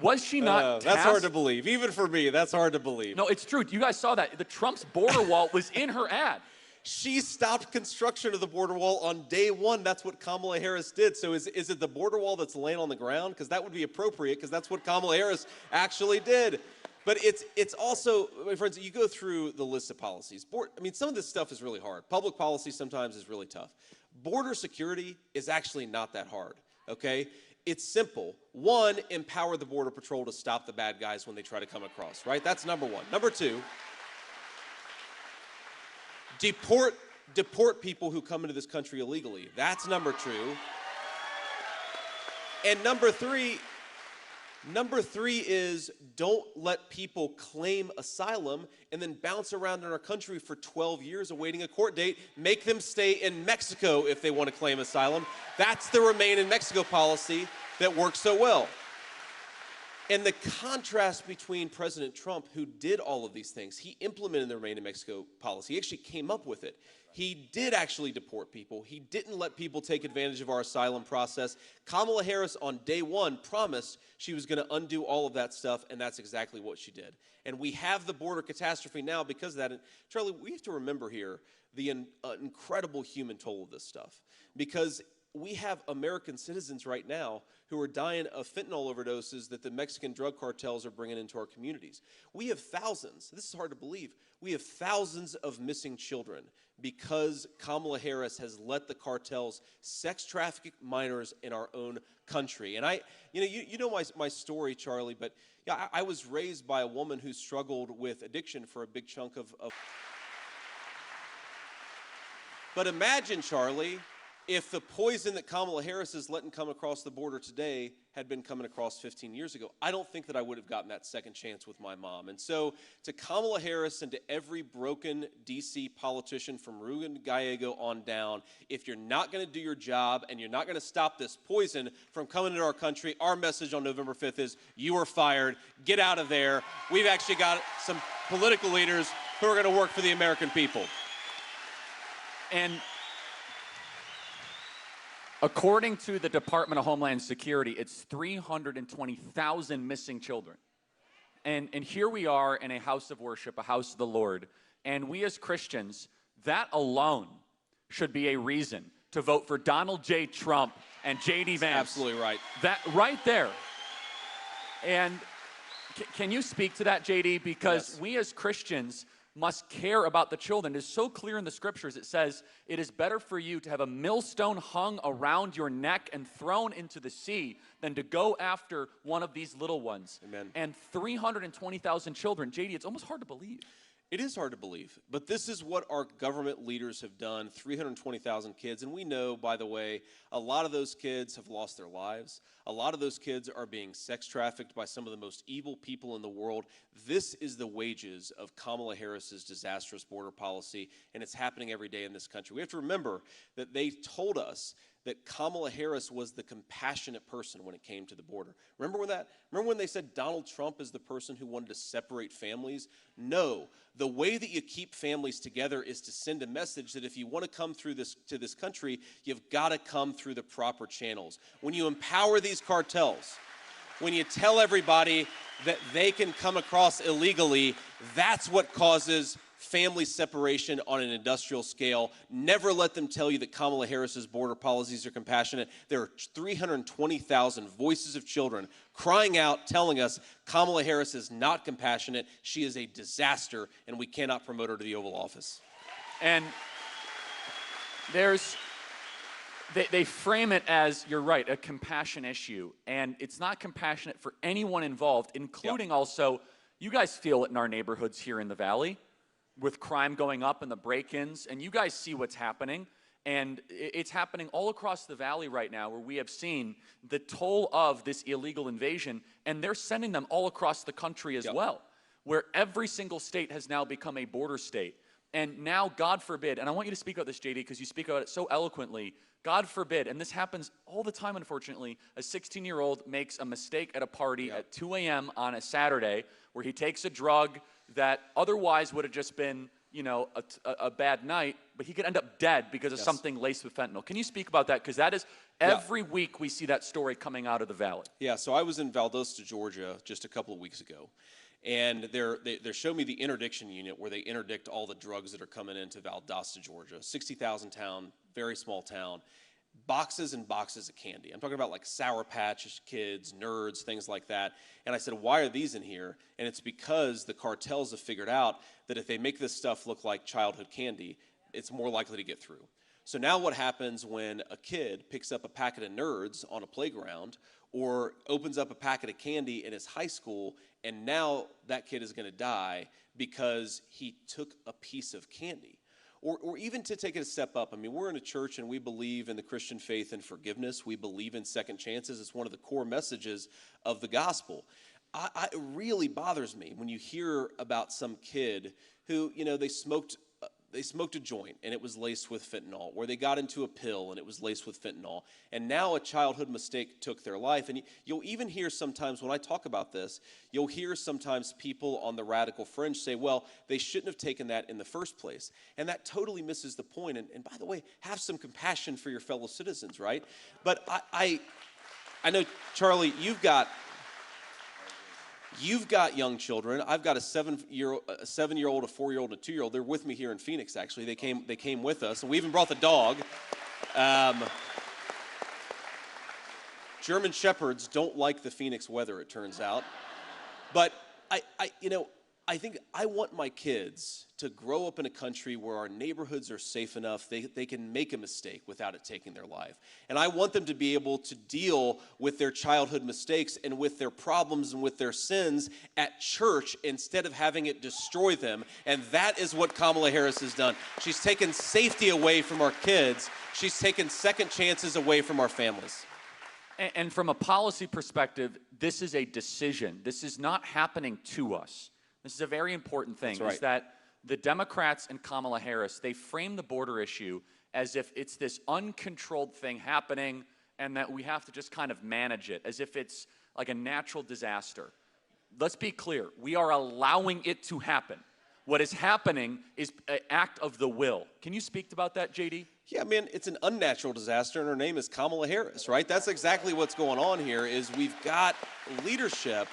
S2: was she not
S7: That's hard to believe. Even for me, that's hard to believe.
S2: No, it's true. You guys saw that. The Trump's border wall was in her ad.
S7: She stopped construction of the border wall on day one. That's what Kamala Harris did. So is it the border wall that's laying on the ground? Because that would be appropriate, because that's what Kamala Harris actually did. But it's also, my friends, you go through the list of policies. I mean, some of this stuff is really hard. Public policy sometimes is really tough. Border security is actually not that hard, okay? It's simple. One, empower the Border Patrol to stop the bad guys when they try to come across, right? That's number one. Number two, deport people who come into this country illegally. That's number two. And number three is don't let people claim asylum and then bounce around in our country for 12 years awaiting a court date. Make them stay in Mexico if they want to claim asylum. That's the Remain in Mexico policy that works so well. And the contrast between President Trump, who did all of these things, he implemented the Remain in Mexico policy. He actually came up with it. He did actually deport people. He didn't let people take advantage of our asylum process. Kamala Harris on day one promised she was going to undo all of that stuff, and that's exactly what she did. And we have the border catastrophe now because of that. And Charlie, we have to remember here the incredible human toll of this stuff, because we have American citizens right now who are dying of fentanyl overdoses that the Mexican drug cartels are bringing into our communities. We have thousands, this is hard to believe, we have thousands of missing children because Kamala Harris has let the cartels sex traffic minors in our own country. And you know my story, Charlie, but yeah, I was raised by a woman who struggled with addiction for a big chunk of. But imagine, Charlie, if the poison that Kamala Harris is letting come across the border today had been coming across 15 years ago, I don't think that I would have gotten that second chance with my mom. And so to Kamala Harris and to every broken D.C. politician from Ruben Gallego on down, if you're not going to do your job and you're not going to stop this poison from coming into our country, our message on November 5th is you are fired. Get out of there. We've actually got some political leaders who are going to work for the American people.
S2: And according to the Department of Homeland Security, it's 320,000 missing children. And here we are in a house of worship, a house of the Lord. And we as Christians, that alone should be a reason to vote for Donald J. Trump and J.D. Vance.
S7: Absolutely right.
S2: That right there. And can you speak to that, J.D.? Because we as Christians must care about the children. It is so clear in the scriptures. It says, it is better for you to have a millstone hung around your neck and thrown into the sea than to go after one of these little ones.
S7: Amen.
S2: And 320,000 children. JD, it's almost hard to believe.
S7: It is hard to believe, but this is what our government leaders have done, 320,000 kids. And we know, by the way, a lot of those kids have lost their lives. A lot of those kids are being sex trafficked by some of the most evil people in the world. This is the wages of Kamala Harris's disastrous border policy, and it's happening every day in this country. We have to remember that they told us that Kamala Harris was the compassionate person when it came to the border. Remember when they said Donald Trump is the person who wanted to separate families? No. The way that you keep families together is to send a message that if you want to come through to this country, you've got to come through the proper channels. When you empower these cartels, when you tell everybody that they can come across illegally, that's what causes family separation on an industrial scale. Never let them tell you that Kamala Harris's border policies are compassionate. There are 320,000 voices of children crying out, telling us Kamala Harris is not compassionate. She is a disaster, and we cannot promote her to the Oval Office.
S2: And they frame it as, you're right, a compassion issue. And it's not compassionate for anyone involved, including also, you guys feel it in our neighborhoods here in the Valley, with crime going up and the break-ins, and you guys see what's happening, and it's happening all across the Valley right now, where we have seen the toll of this illegal invasion, and they're sending them all across the country as well, where every single state has now become a border state. And now, God forbid, and I want you to speak about this, JD, because you speak about it so eloquently, God forbid, and this happens all the time, unfortunately, a 16-year-old makes a mistake at a party at 2 a.m. on a Saturday, where he takes a drug that otherwise would have just been you know, a bad night, but he could end up dead because of something laced with fentanyl. Can you speak about that? Because that is, every week we see that story coming out of the Valley.
S7: Yeah, so I was in Valdosta, Georgia just a couple of weeks ago. And they showed me the interdiction unit where they interdict all the drugs that are coming into Valdosta, Georgia. 60,000 town, very small town. Boxes and boxes of candy. I'm talking about like Sour Patch Kids, Nerds, things like that. And I said, why are these in here? And it's because the cartels have figured out that if they make this stuff look like childhood candy, it's more likely to get through. So now what happens when a kid picks up a packet of Nerds on a playground or opens up a packet of candy in his high school, and now that kid is going to die because he took a piece of candy? Or even to take it a step up, I mean, we're in a church and we believe in the Christian faith and forgiveness. We believe in second chances. It's one of the core messages of the gospel. It really bothers me when you hear about some kid who, you know, they smoked a joint and it was laced with fentanyl, or they got into a pill and it was laced with fentanyl, and now a childhood mistake took their life. And you'll even hear sometimes when I talk about this, you'll hear sometimes people on the radical fringe say, well, they shouldn't have taken that in the first place. And that totally misses the point. And by the way, have some compassion for your fellow citizens, right? But I know, Charlie, you've got young children. I've got a 7-year-old, a 4-year-old, and a 2-year-old. They're with me here in Phoenix, actually. They came with us, and we even brought the dog. German Shepherds don't like the Phoenix weather, it turns out. But I think I want my kids to grow up in a country where our neighborhoods are safe enough they can make a mistake without it taking their life. And I want them to be able to deal with their childhood mistakes and with their problems and with their sins at church instead of having it destroy them. And that is what Kamala Harris has done. She's taken safety away from our kids. She's taken second chances away from our families.
S2: And from a policy perspective, this is a decision. This is not happening to us. This is a very important thing,
S7: That's right.
S2: is that the Democrats and Kamala Harris, they frame the border issue as if it's this uncontrolled thing happening and that we have to just kind of manage it, as if it's like a natural disaster. Let's be clear. We are allowing it to happen. What is happening is an act of the will. Can you speak about that, JD?
S7: Yeah, man, it's an unnatural disaster, and her name is Kamala Harris, right? That's exactly what's going on here, is we've got leadership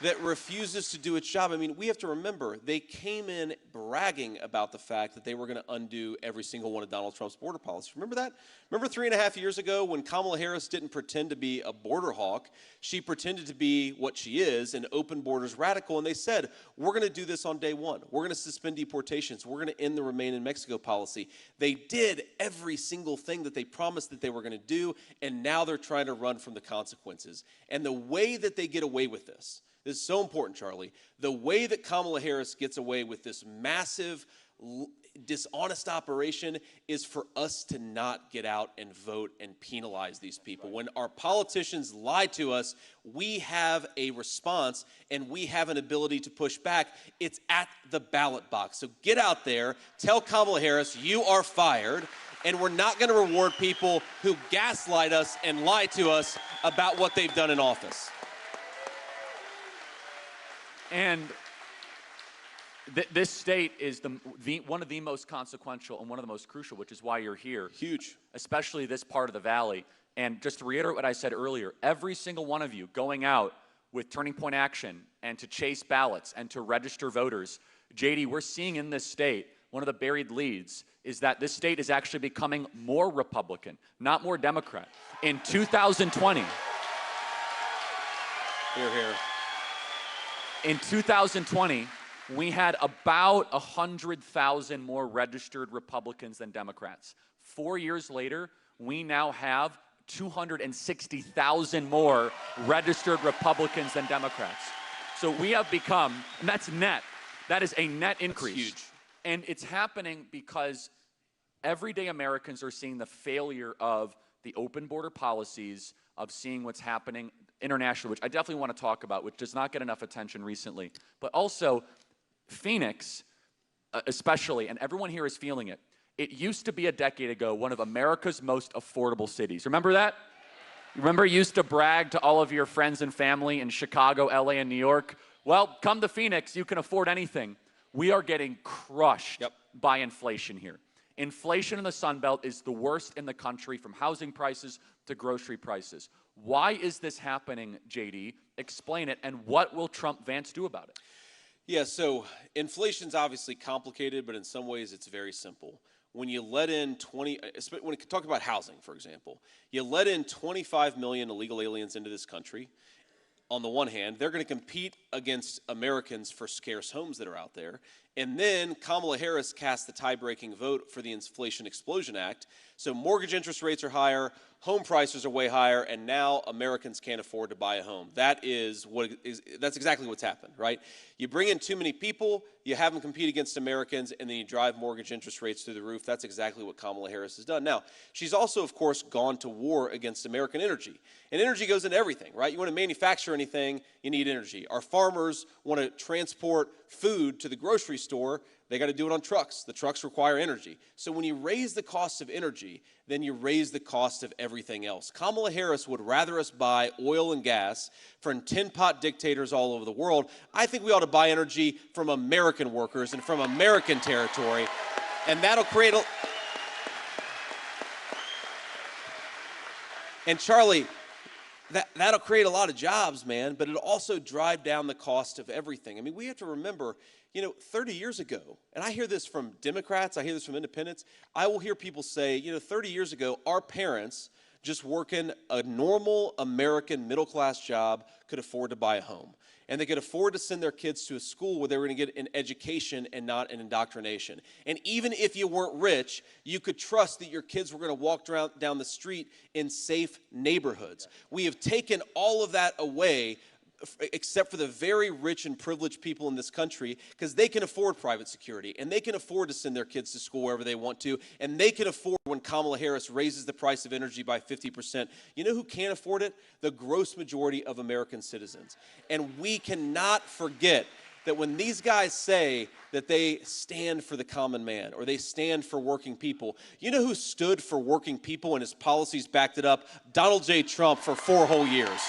S7: that refuses to do its job. I mean, we have to remember, they came in bragging about the fact that they were going to undo every single one of Donald Trump's border policies. Remember that? Remember 3.5 years ago when Kamala Harris didn't pretend to be a border hawk? She pretended to be what she is, an open borders radical, and they said, we're going to do this on day one. We're going to suspend deportations. We're going to end the Remain in Mexico policy. They did every single thing that they promised that they were going to do, and now they're trying to run from the consequences. And the way that they get away with this is so important, Charlie. The way that Kamala Harris gets away with this massive, dishonest operation is for us to not get out and vote and penalize these people. When our politicians lie to us, we have a response and we have an ability to push back. It's at the ballot box. So get out there, tell Kamala Harris, you are fired, and we're not going to reward people who gaslight us and lie to us about what they've done in office.
S2: And this state is one of the most consequential and one of the most crucial, which is why you're here.
S7: Huge. Especially
S2: this part of the Valley. And just to reiterate what I said earlier, every single one of you going out with Turning Point Action and to chase ballots and to register voters, JD, we're seeing in this state, one of the buried leads is that this state is actually becoming more Republican, not more Democrat. In 2020,
S7: here.
S2: In 2020, we had about 100,000 more registered Republicans than Democrats. 4 years later, we now have 260,000 more registered Republicans than Democrats. So we have become, and that's net, that is a net increase.
S7: That's huge.
S2: And it's happening because everyday Americans are seeing the failure of the open border policies, of seeing what's happening internationally, which I definitely want to talk about, which does not get enough attention recently. But also, Phoenix, especially, and everyone here is feeling it. It used to be a decade ago one of America's most affordable cities. Remember that? Remember you used to brag to all of your friends and family in Chicago, LA, and New York? Well, come to Phoenix, you can afford anything. We are getting crushed by inflation here. Inflation in the Sun Belt is the worst in the country, from housing prices to grocery prices. Why is this happening, JD? Explain it, and what will Trump-Vance do about it?
S7: Yeah, so inflation's obviously complicated, but in some ways it's very simple. When you let in when you talk about housing, for example, you let in 25 million illegal aliens into this country. On the one hand, they're going to compete against Americans for scarce homes that are out there. And then Kamala Harris cast the tie-breaking vote for the Inflation Explosion Act. So mortgage interest rates are higher, home prices are way higher, and now Americans can't afford to buy a home. That's exactly what's happened, right? You bring in too many people, you have them compete against Americans, and then you drive mortgage interest rates through the roof. That's exactly what Kamala Harris has done. Now, she's also, of course, gone to war against American energy. And energy goes into everything, right? You want to manufacture anything, you need energy. Our farmers want to transport food to the grocery store, they got to do it on trucks. The trucks require energy. So when you raise the cost of energy, then you raise the cost of everything else. Kamala Harris would rather us buy oil and gas from tin-pot dictators all over the world. I think we ought to buy energy from American workers and from American territory, and that'll create a... And Charlie, that'll create a lot of jobs, man, but it'll also drive down the cost of everything. I mean, we have to remember, 30 years ago, and I hear this from Democrats, I hear this from independents, I will hear people say, 30 years ago, our parents, just working a normal American middle-class job, could afford to buy a home. And they could afford to send their kids to a school where they were going to get an education and not an indoctrination. And even if you weren't rich, you could trust that your kids were going to walk down the street in safe neighborhoods. We have taken all of that away, except for the very rich and privileged people in this country, because they can afford private security, and they can afford to send their kids to school wherever they want to, and they can afford, when Kamala Harris raises the price of energy by 50%, you know who can't afford it? The gross majority of American citizens. And we cannot forget that when these guys say that they stand for the common man, or they stand for working people, you know who stood for working people and his policies backed it up? Donald J. Trump for 4 whole years.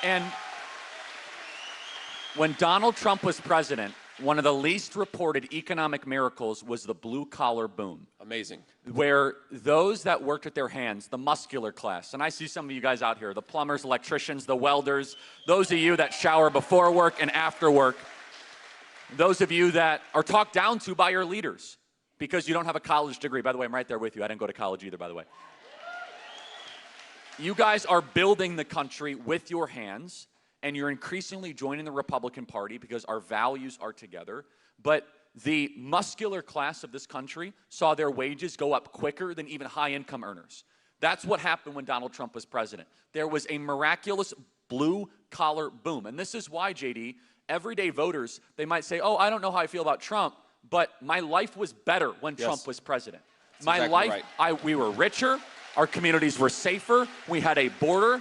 S2: And when Donald Trump was president, one of the least reported economic miracles was the blue-collar boom.
S7: Amazing.
S2: Where those that worked with their hands, the muscular class, and I see some of you guys out here, the plumbers, electricians, the welders, those of you that shower before work and after work, those of you that are talked down to by your leaders because you don't have a college degree. By the way, I'm right there with you. I didn't go to college either, by the way. You guys are building the country with your hands, and you're increasingly joining the Republican Party because our values are together. But the muscular class of this country saw their wages go up quicker than even high-income earners. That's what happened when Donald Trump was president. There was a miraculous blue-collar boom. And this is why, JD, everyday voters, they might say, oh, I don't know how I feel about Trump, but my life was better when Trump was president.
S7: That's
S2: my
S7: exactly
S2: life,
S7: right.
S2: We were richer. Our communities were safer. We had a border.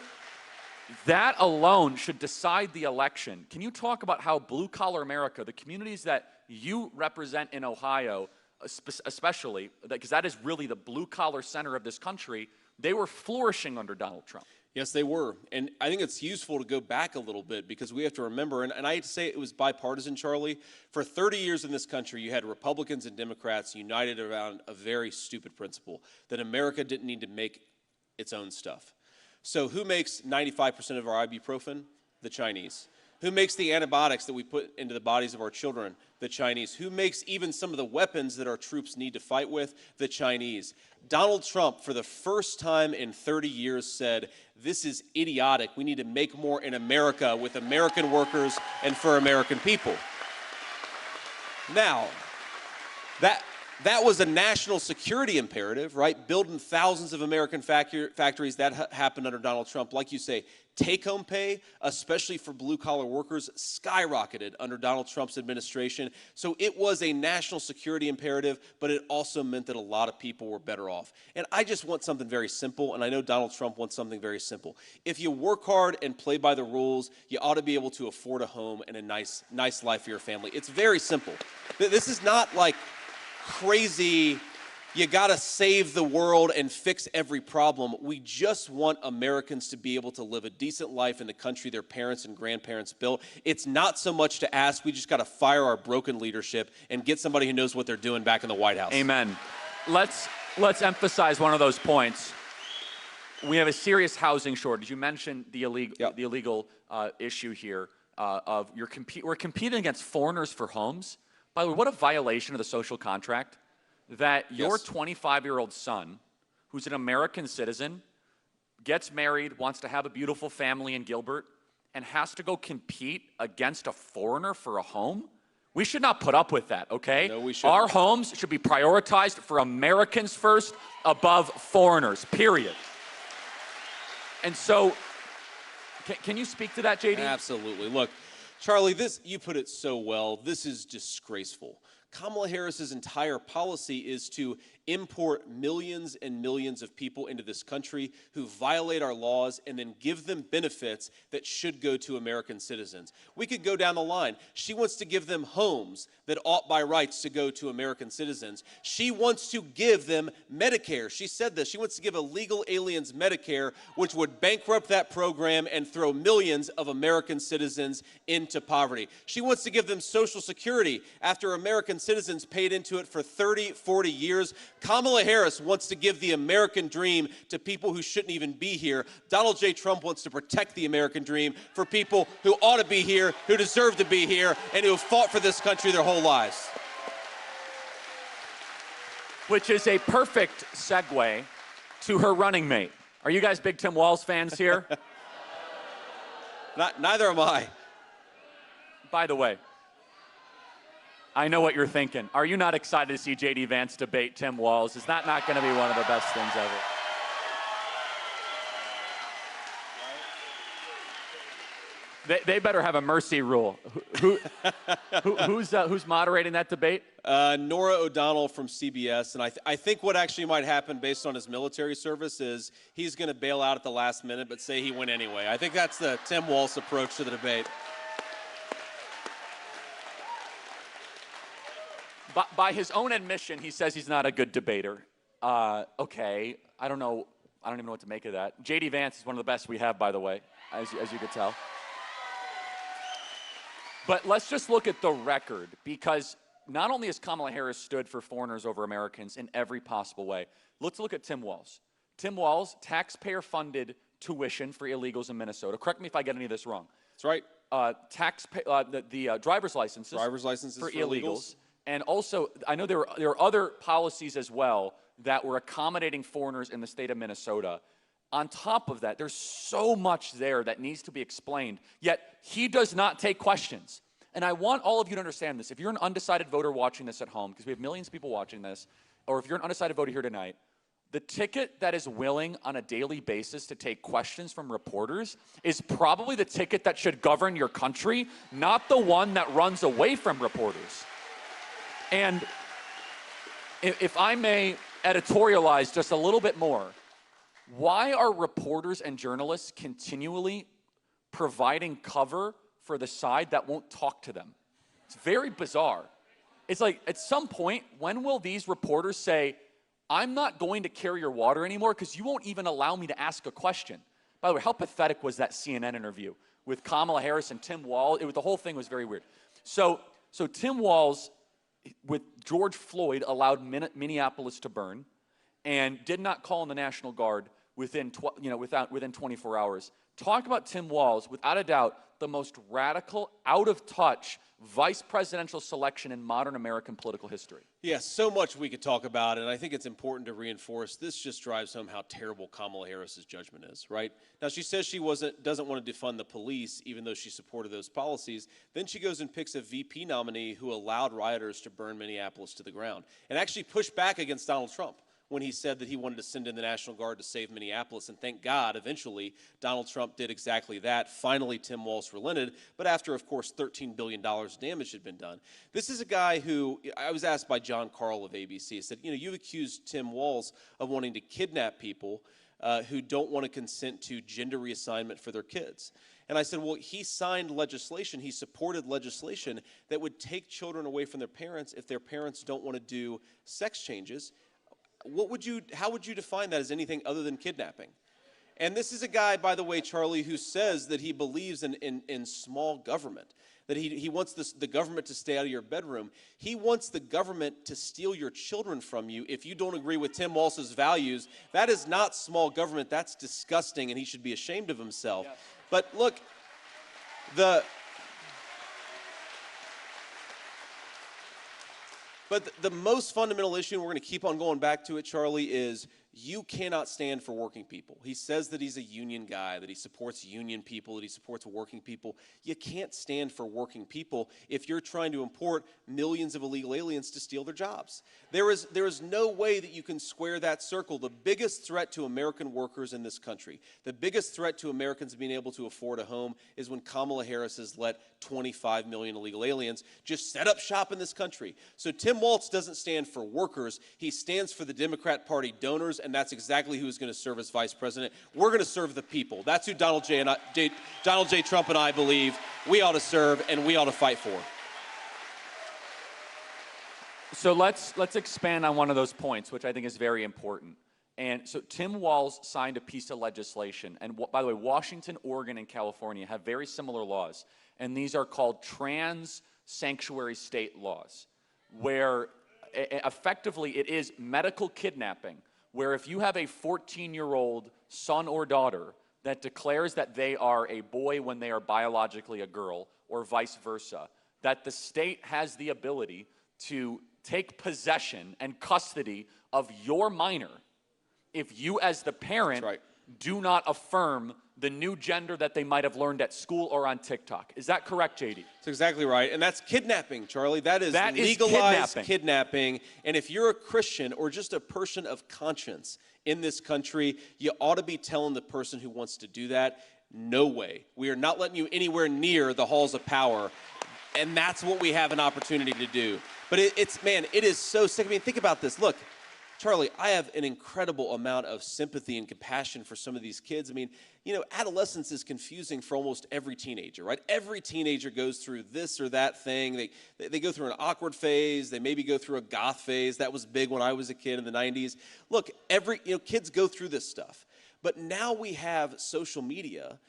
S2: That alone should decide the election. Can you talk about how blue-collar America, the communities that you represent in Ohio, especially, because that is really the blue-collar center of this country, they were flourishing under Donald Trump?
S7: Yes, they were. And I think it's useful to go back a little bit because we have to remember, and I hate to say it was bipartisan, Charlie. For 30 years in this country, you had Republicans and Democrats united around a very stupid principle, that America didn't need to make its own stuff. So who makes 95% of our ibuprofen? The Chinese. Who makes the antibiotics that we put into the bodies of our children? The Chinese. Who makes even some of the weapons that our troops need to fight with? The Chinese. Donald Trump, for the first time in 30 years, said, this is idiotic. We need to make more in America with American workers and for American people. Now, that was a national security imperative, right? Building thousands of American factories, that happened under Donald Trump. Like you say, take-home pay, especially for blue-collar workers, skyrocketed under Donald Trump's administration. So it was a national security imperative, but it also meant that a lot of people were better off. And I just want something very simple, and I know Donald Trump wants something very simple. If you work hard and play by the rules, you ought to be able to afford a home and a nice life for your family. It's very simple. This is not like crazy you got to save the world and fix every problem. We just want Americans to be able to live a decent life in the country their parents and grandparents built. It's not so much to ask. We just got to fire our broken leadership and get somebody who knows what they're doing back in the White House.
S2: Amen. Let's emphasize one of those points. We have a serious housing shortage. You mentioned the illegal issue here of we're competing against foreigners for homes. By the way, what a violation of the social contract that your 25-year-old son, who's an American citizen, gets married, wants to have a beautiful family in Gilbert, and has to go compete against a foreigner for a home? We should not put up with that, okay?
S7: No, we shouldn't.
S2: Our homes should be prioritized for Americans first above foreigners, period. And so, can you speak to that, JD?
S7: Absolutely. Look, Charlie, you put it so well. This is disgraceful. Kamala Harris's entire policy is to import millions and millions of people into this country who violate our laws and then give them benefits that should go to American citizens. We could go down the line. She wants to give them homes that ought by rights to go to American citizens. She wants to give them Medicare. She said this. She wants to give illegal aliens Medicare, which would bankrupt that program and throw millions of American citizens into poverty. She wants to give them Social Security after American citizens paid into it for 30, 40 years. Kamala Harris wants to give the American dream to people who shouldn't even be here. Donald J. Trump wants to protect the American dream for people who ought to be here, who deserve to be here, and who have fought for this country their whole lives.
S2: Which is a perfect segue to her running mate. Are you guys big Tim Walz fans here?
S7: Neither am I.
S2: By the way, I know what you're thinking. Are you not excited to see JD Vance debate Tim Walz? Is that not going to be one of the best things ever? They better have a mercy rule. Who's moderating that debate?
S7: Nora O'Donnell from CBS, and I think what actually might happen based on his military service is he's going to bail out at the last minute but say he went anyway. I think that's the Tim Walz approach to the debate.
S2: By his own admission, he says he's not a good debater. Okay, I don't know. I don't even know what to make of that. JD Vance is one of the best we have, by the way, as you could tell. But let's just look at the record, because not only has Kamala Harris stood for foreigners over Americans in every possible way. Let's look at Tim Walz. Tim Walz, taxpayer-funded tuition for illegals in Minnesota. Correct me if I get any of this wrong.
S7: That's right.
S2: The driver's licenses.
S7: Driver's licenses
S2: for
S7: illegals.
S2: illegals. And also, I know there are other policies as well that were accommodating foreigners in the state of Minnesota. On top of that, there's so much there that needs to be explained, yet he does not take questions. And I want all of you to understand this. If you're an undecided voter watching this at home, because we have millions of people watching this, or if you're an undecided voter here tonight, the ticket that is willing on a daily basis to take questions from reporters is probably the ticket that should govern your country, not the one that runs away from reporters. And if I may editorialize just a little bit more, why are reporters and journalists continually providing cover for the side that won't talk to them? It's very bizarre. It's like, at some point, when will these reporters say, I'm not going to carry your water anymore because you won't even allow me to ask a question? By the way, how pathetic was that CNN interview with Kamala Harris and Tim Walz? The whole thing was very weird. So Tim Walz, with George Floyd, allowed Minneapolis to burn and did not call in the National Guard within 24 hours. Talk about Tim Walz, without a doubt, the most radical, out-of-touch vice presidential selection in modern American political history.
S7: Yes, so much we could talk about, and I think it's important to reinforce this just drives home how terrible Kamala Harris's judgment is, right? Now, she says she doesn't want to defund the police, even though she supported those policies. Then she goes and picks a VP nominee who allowed rioters to burn Minneapolis to the ground and actually pushed back against Donald Trump when he said that he wanted to send in the National Guard to save Minneapolis. And thank God, eventually, Donald Trump did exactly that. Finally, Tim Walz relented, but after, of course, $13 billion damage had been done. This is a guy who, I was asked by John Carl of ABC, he said, you accused Tim Walz of wanting to kidnap people who don't want to consent to gender reassignment for their kids. And I said, well, he signed legislation, he supported legislation that would take children away from their parents if their parents don't want to do sex changes. how would you define that as anything other than kidnapping? And this is a guy, by the way, Charlie, who says that he believes in small government, that he wants the government to stay out of your bedroom. He wants the government to steal your children from you if you don't agree with Tim Walz's values. That is not small government. That's disgusting, and he should be ashamed of himself. Yes. But look, the most fundamental issue, and we're going to keep on going back to it, Charlie, is you cannot stand for working people. He says that he's a union guy, that he supports union people, that he supports working people. You can't stand for working people if you're trying to import millions of illegal aliens to steal their jobs. There is no way that you can square that circle. The biggest threat to American workers in this country, the biggest threat to Americans being able to afford a home is when Kamala Harris has let 25 million illegal aliens just set up shop in this country. So Tim Walz doesn't stand for workers. He stands for the Democrat Party donors, and that's exactly who is going to serve as vice president. We're going to serve the people. That's who Donald J. Trump and I believe we ought to serve and we ought to fight for.
S2: So let's expand on one of those points, which I think is very important. And so Tim Walz signed a piece of legislation. And by the way, Washington, Oregon, and California have very similar laws. And these are called trans sanctuary state laws, where effectively it is medical kidnapping, where if you have a 14-year-old son or daughter that declares that they are a boy when they are biologically a girl, or vice versa, that the state has the ability to take possession and custody of your minor if you as the parent do not affirm the new gender that they might have learned at school or on TikTok. Is that correct, JD?
S7: That's exactly right. And that's kidnapping, Charlie. That is legalized kidnapping. And if you're a Christian or just a person of conscience in this country, you ought to be telling the person who wants to do that, no way. We are not letting you anywhere near the halls of power. And that's what we have an opportunity to do. But it is so sick. I mean, think about this. Look, Charlie, I have an incredible amount of sympathy and compassion for some of these kids. I mean, you know, adolescence is confusing for almost every teenager, right? Every teenager goes through this or that thing. They go through an awkward phase. They maybe go through a goth phase. That was big when I was a kid in the 90s. Look, kids go through this stuff. But now we have social media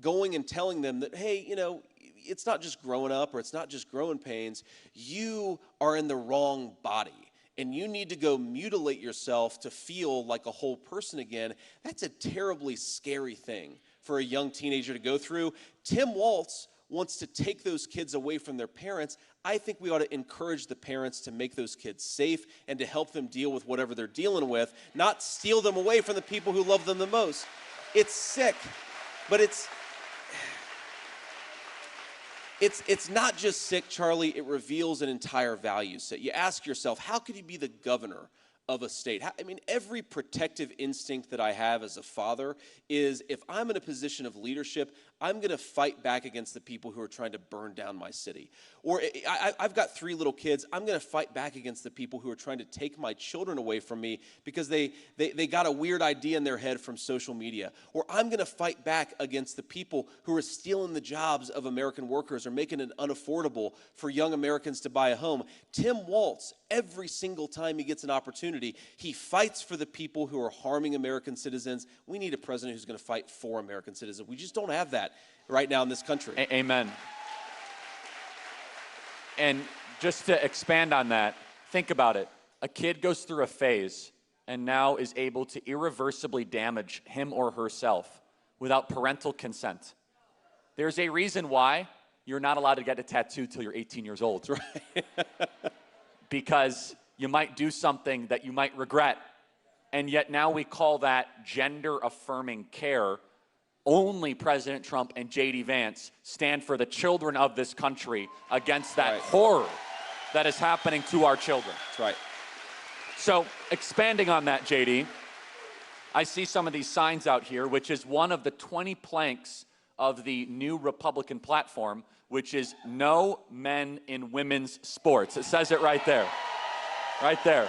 S7: going and telling them that, hey, you know, it's not just growing up or it's not just growing pains. You are in the wrong body. And you need to go mutilate yourself to feel like a whole person again. That's a terribly scary thing for a young teenager to go through. Tim Walz wants to take those kids away from their parents. I think we ought to encourage the parents to make those kids safe and to help them deal with whatever they're dealing with, not steal them away from the people who love them the most. It's sick, but it's not just sick, Charlie. It reveals an entire value set. You ask yourself, how could you be the governor of a state? I mean, every protective instinct that I have as a father is if I'm in a position of leadership, I'm going to fight back against the people who are trying to burn down my city. Or I've got 3 little kids. I'm going to fight back against the people who are trying to take my children away from me because they got a weird idea in their head from social media. Or I'm going to fight back against the people who are stealing the jobs of American workers or making it unaffordable for young Americans to buy a home. Tim Walz, every single time he gets an opportunity, he fights for the people who are harming American citizens. We need a president who's going to fight for American citizens. We just don't have that right now in this country.
S2: Amen. And just to expand on that, think about it. A kid goes through a phase and now is able to irreversibly damage him or herself without parental consent. There's a reason why you're not allowed to get a tattoo till you're 18 years old. Right? Because you might do something that you might regret, and yet now we call that gender-affirming care. Only President Trump and JD Vance stand for the children of this country against that horror that is happening to our children.
S7: That's right.
S2: So expanding on that, JD, I see some of these signs out here, which is one of the 20 planks of the new Republican platform, which is no men in women's sports. It says it right there. Right there.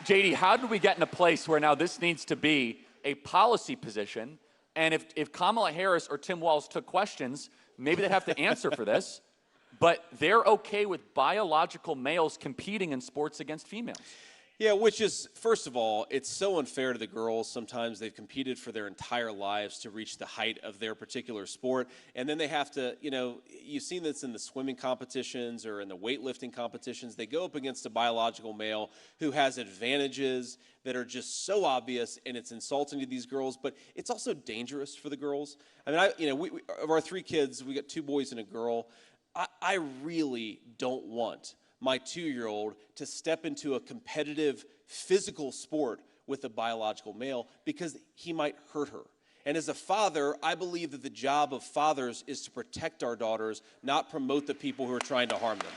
S2: JD, how did we get in a place where now this needs to be a policy position? And if Kamala Harris or Tim Walz took questions, maybe they'd have to answer for this. but they're okay with biological males competing in sports against females.
S7: Yeah, which is, first of all, it's so unfair to the girls. Sometimes they've competed for their entire lives to reach the height of their particular sport, and then they have to, you know, you've seen this in the swimming competitions or in the weightlifting competitions. They go up against a biological male who has advantages that are just so obvious, and it's insulting to these girls, but it's also dangerous for the girls. I mean, we of our 3 kids, we got 2 boys and a girl. I really don't want my 2-year-old to step into a competitive physical sport with a biological male because he might hurt her. And as a father, I believe that the job of fathers is to protect our daughters, not promote the people who are trying to harm them.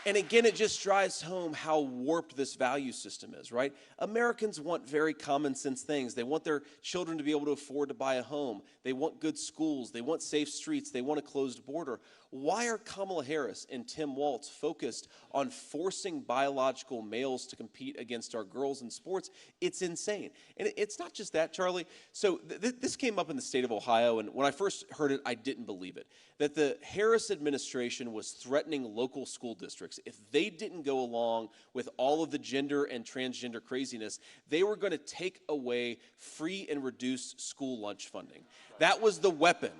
S7: And again, it just drives home how warped this value system is, right? Americans want very common sense things. They want their children to be able to afford to buy a home. They want good schools. They want safe streets. They want a closed border. Why are Kamala Harris and Tim Walz focused on forcing biological males to compete against our girls in sports? It's insane. And it's not just that, Charlie. So this came up in the state of Ohio, and when I first heard it, I didn't believe it, that the Harris administration was threatening local school districts. If they didn't go along with all of the gender and transgender craziness, they were going to take away free and reduced school lunch funding. That was the weapon.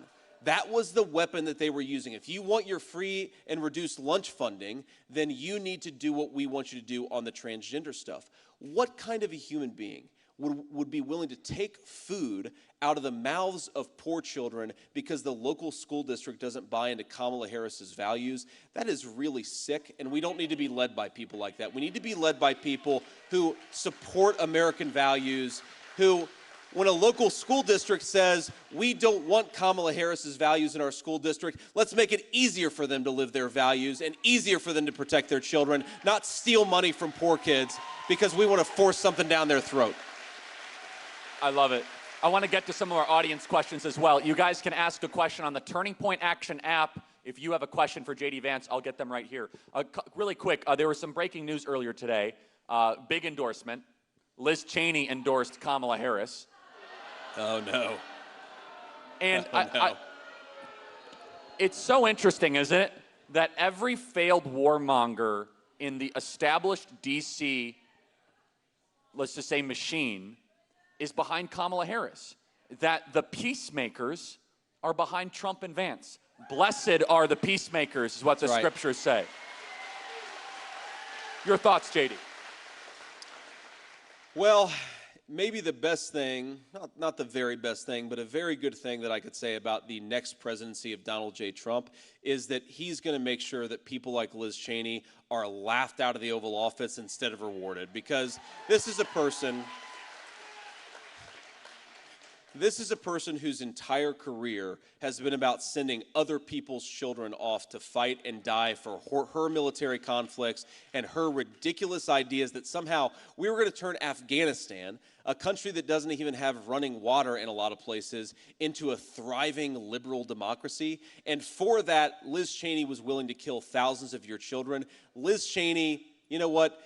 S7: That was the weapon that they were using. If you want your free and reduced lunch funding, then you need to do what we want you to do on the transgender stuff. What kind of a human being would be willing to take food out of the mouths of poor children because the local school district doesn't buy into Kamala Harris's values? That is really sick, and we don't need to be led by people like that. We need to be led by people who support American values, who, when a local school district says, we don't want Kamala Harris's values in our school district, let's make it easier for them to live their values and easier for them to protect their children, not steal money from poor kids because we want to force something down their throat.
S2: I love it. I want to get to some of our audience questions as well. You guys can ask a question on the Turning Point Action app. If you have a question for JD Vance, I'll get them right here. Really quick, there was some breaking news earlier today. Big endorsement. Liz Cheney endorsed Kamala Harris.
S7: Oh, no.
S2: And
S7: oh, no.
S2: It's so interesting, isn't it, that every failed warmonger in the established D.C., let's just say, machine, is behind Kamala Harris. That the peacemakers are behind Trump and Vance. Blessed are the peacemakers, is what the scriptures say. Your thoughts, JD?
S7: Well, maybe the best thing, not the very best thing, but a very good thing that I could say about the next presidency of Donald J. Trump is that he's going to make sure that people like Liz Cheney are laughed out of the Oval Office instead of rewarded, because this is a person whose entire career has been about sending other people's children off to fight and die for her military conflicts and her ridiculous ideas that somehow we were going to turn Afghanistan, a country that doesn't even have running water in a lot of places, into a thriving liberal democracy. And for that, Liz Cheney was willing to kill thousands of your children. Liz Cheney, you know what?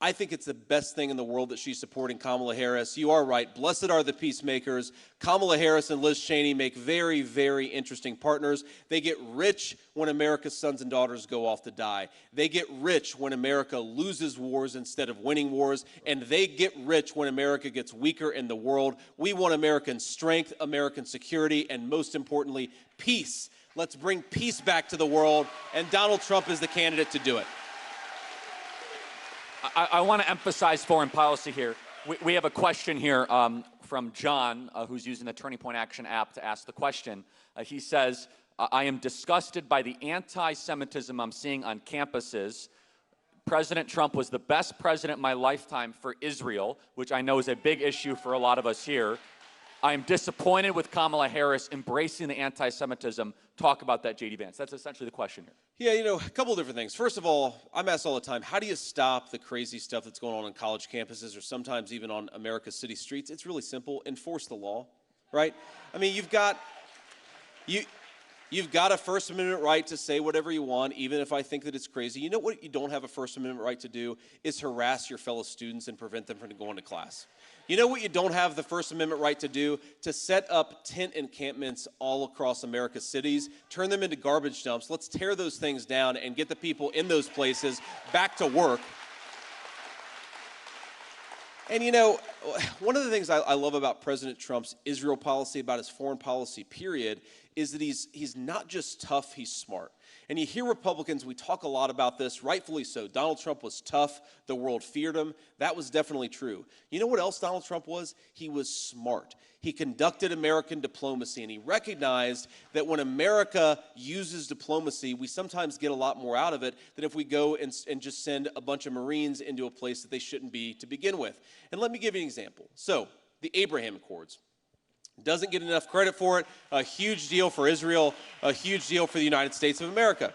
S7: I think it's the best thing in the world that she's supporting Kamala Harris. You are right. Blessed are the peacemakers. Kamala Harris and Liz Cheney make very, very interesting partners. They get rich when America's sons and daughters go off to die. They get rich when America loses wars instead of winning wars. And they get rich when America gets weaker in the world. We want American strength, American security, and most importantly, peace. Let's bring peace back to the world. And Donald Trump is the candidate to do it.
S2: I want to emphasize foreign policy here. We have a question here from John, who's using the Turning Point Action app to ask the question. He says, I am disgusted by the anti-Semitism I'm seeing on campuses. President Trump was the best president in my lifetime for Israel, which I know is a big issue for a lot of us here. I am disappointed with Kamala Harris embracing the anti-Semitism. Talk about that, JD Vance. That's essentially the question here.
S7: Yeah, you know, a couple of different things. First of all, I'm asked all the time, how do you stop the crazy stuff that's going on college campuses or sometimes even on America's city streets? It's really simple. Enforce the law, right? I mean, you've got a First Amendment right to say whatever you want, even if I think that it's crazy. You know what you don't have a First Amendment right to do is harass your fellow students and prevent them from going to class. You know what you don't have the First Amendment right to do? To set up tent encampments all across America's cities, turn them into garbage dumps. Let's tear those things down and get the people in those places back to work. And you know, one of the things I love about President Trump's Israel policy, about his foreign policy, period, is that he's not just tough, he's smart. And you hear Republicans, we talk a lot about this, rightfully so. Donald Trump was tough. The world feared him. That was definitely true. You know what else Donald Trump was? He was smart. He conducted American diplomacy, and he recognized that when America uses diplomacy, we sometimes get a lot more out of it than if we go and just send a bunch of Marines into a place that they shouldn't be to begin with. And let me give you an example. So, the Abraham Accords. Doesn't get enough credit for it. A huge deal for Israel, a huge deal for the United States of America.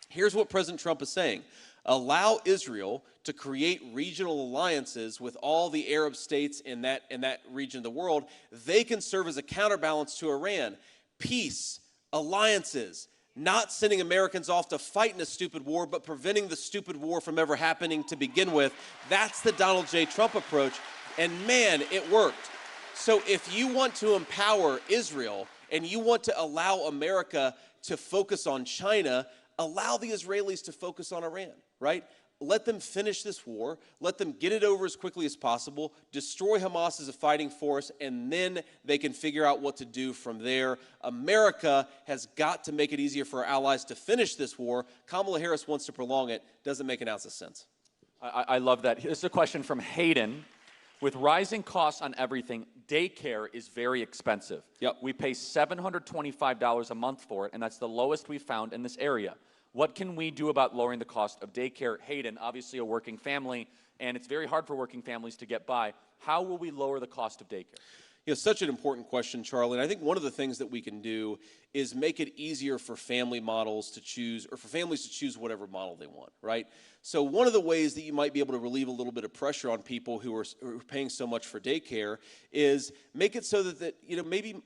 S7: Here's what President Trump is saying. Allow Israel to create regional alliances with all the Arab states in that region of the world. They can serve as a counterbalance to Iran. Peace, alliances, not sending Americans off to fight in a stupid war, but preventing the stupid war from ever happening to begin with. That's the Donald J. Trump approach. And man, it worked. So if you want to empower Israel and you want to allow America to focus on China, allow the Israelis to focus on Iran, right? Let them finish this war. Let them get it over as quickly as possible, destroy Hamas as a fighting force, and then they can figure out what to do from there. America has got to make it easier for our allies to finish this war. Kamala Harris wants to prolong it. Doesn't make an ounce of sense.
S2: I love that. Here's a question from Hayden. With rising costs on everything, daycare is very expensive.
S7: Yep.
S2: We pay $725 a month for it, and that's the lowest we've found in this area. What can we do about lowering the cost of daycare? Hayden, obviously a working family, and it's very hard for working families to get by. How will we lower the cost of daycare?
S7: You know, such an important question, Charlie. And I think one of the things that we can do is make it easier for family models to choose, or for families to choose whatever model they want, right? So one of the ways that you might be able to relieve a little bit of pressure on people who are paying so much for daycare is make it so that you know, maybe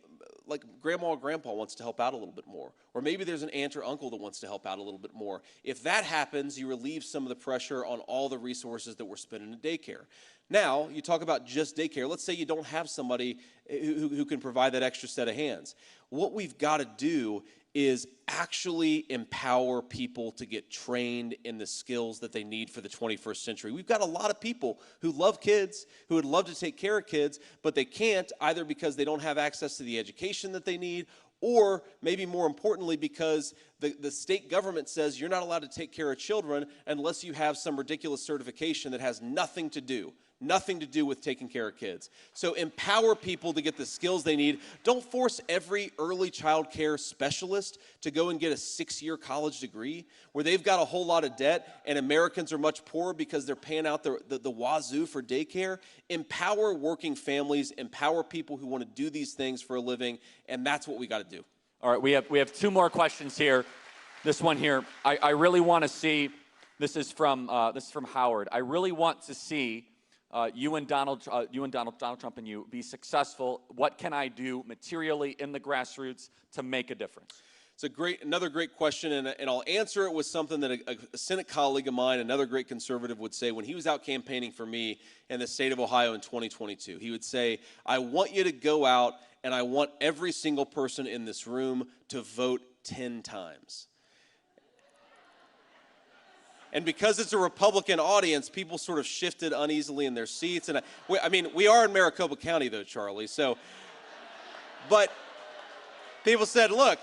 S7: like grandma or grandpa wants to help out a little bit more, or maybe there's an aunt or uncle that wants to help out a little bit more. If that happens, you relieve some of the pressure on all the resources that we're spending in daycare. Now, you talk about just daycare. Let's say you don't have somebody who can provide that extra set of hands. What we've got to do is actually empower people to get trained in the skills that they need for the 21st century. We've got a lot of people who love kids, who would love to take care of kids, but they can't, either because they don't have access to the education that they need, or maybe more importantly, because the state government says you're not allowed to take care of children unless you have some ridiculous certification that has nothing to do with taking care of kids. So empower people to get the skills they need. Don't force every early child care specialist to go and get a 6-year college degree where they've got a whole lot of debt and Americans are much poorer because they're paying out the wazoo for daycare. Empower working families, empower people who want to do these things for a living, and that's what we got to do.
S2: All right, we have 2 more questions here. This one here, I really want to see, this is from Howard. I really want to see you and Donald Trump and you be successful. What can I do materially in the grassroots to make a difference?
S7: It's another great question, and I'll answer it with something that a Senate colleague of mine, another great conservative, would say when he was out campaigning for me in the state of Ohio in 2022. He would say, I want you to go out, and I want every single person in this room to vote 10 times. And because it's a Republican audience, people sort of shifted uneasily in their seats. And I mean, we are in Maricopa County, though, Charlie. So, but people said, look,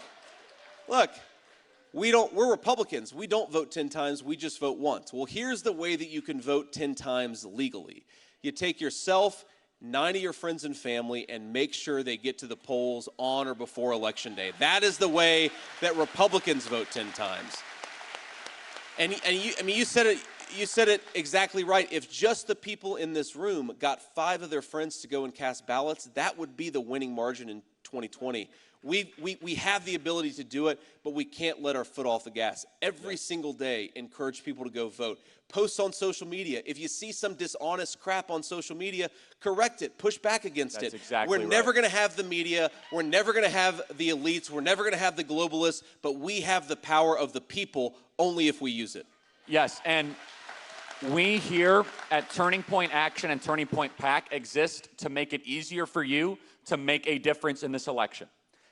S7: we're Republicans. We don't vote 10 times. We just vote once. Well, here's the way that you can vote 10 times legally. You take yourself, 9 of your friends and family, and make sure they get to the polls on or before Election Day. That is the way that Republicans vote 10 times. And you said it exactly right. If just the people in this room got 5 of their friends to go and cast ballots, that would be the winning margin in 2020. We have the ability to do it, but we can't let our foot off the gas. Every single day, encourage people to go vote. Post on social media. If you see some dishonest crap on social media, correct it. Push back against it.
S2: That's exactly right.
S7: We're never going to have the media. We're never going to have the elites. We're never going to have the globalists, but we have the power of the people only if we use it.
S2: Yes, and We here at Turning Point Action and Turning Point PAC exist to make it easier for you to make a difference in this election.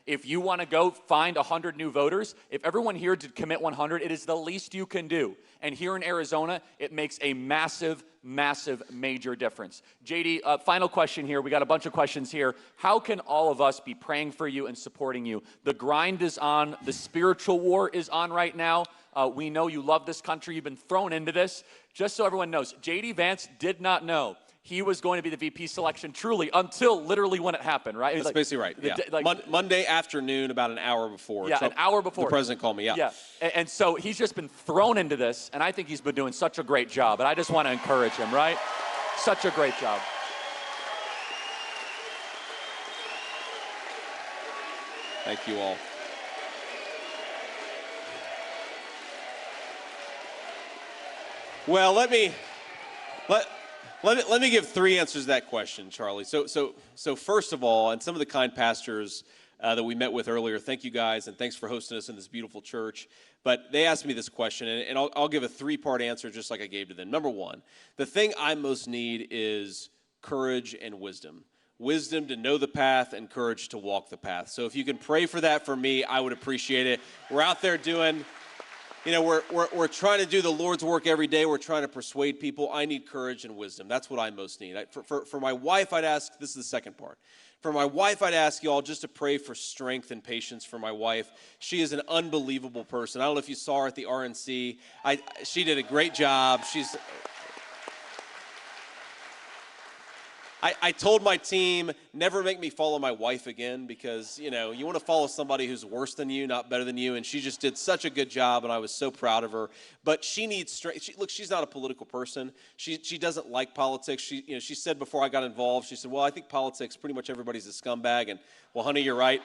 S2: If you want to go find 100 new voters, if everyone here did commit 100, it is the least you can do. And here in Arizona, it makes a massive, massive, major difference. JD, final question here. We got a bunch of questions here. How can all of us be praying for you and supporting you? The grind is on. The spiritual war is on right now. We know you love this country. You've been thrown into this. Just so everyone knows, JD Vance did not know he was going to be the VP selection truly until literally when it happened, right?
S7: That's basically right, yeah. Monday afternoon, about an hour before.
S2: Yeah, an hour before.
S7: The president called me, yeah.
S2: Yeah, and so he's just been thrown into this, and I think he's been doing such a great job, and I just want to encourage him, right? Such a great job.
S7: Thank you all. Well, let me give 3 answers to that question, Charlie. So first of all, and some of the kind pastors that we met with earlier, thank you guys, and thanks for hosting us in this beautiful church. But they asked me this question, and I'll give a 3-part answer just like I gave to them. Number 1, the thing I most need is courage and wisdom. Wisdom to know the path and courage to walk the path. So if you can pray for that for me, I would appreciate it. We're out there doing... You know, we're trying to do the Lord's work every day. We're trying to persuade people. I need courage and wisdom. That's what I most need. For my wife, I'd ask, this is the second part. For my wife, I'd ask you all just to pray for strength and patience for my wife. She is an unbelievable person. I don't know if you saw her at the RNC. She did a great job. I told my team, never make me follow my wife again because, you know, you want to follow somebody who's worse than you, not better than you, and she just did such a good job, and I was so proud of her. But she needs strength. Look, she's not a political person. She doesn't like politics. She said before I got involved, she said, well, I think politics, pretty much everybody's a scumbag, and, well, honey, you're right.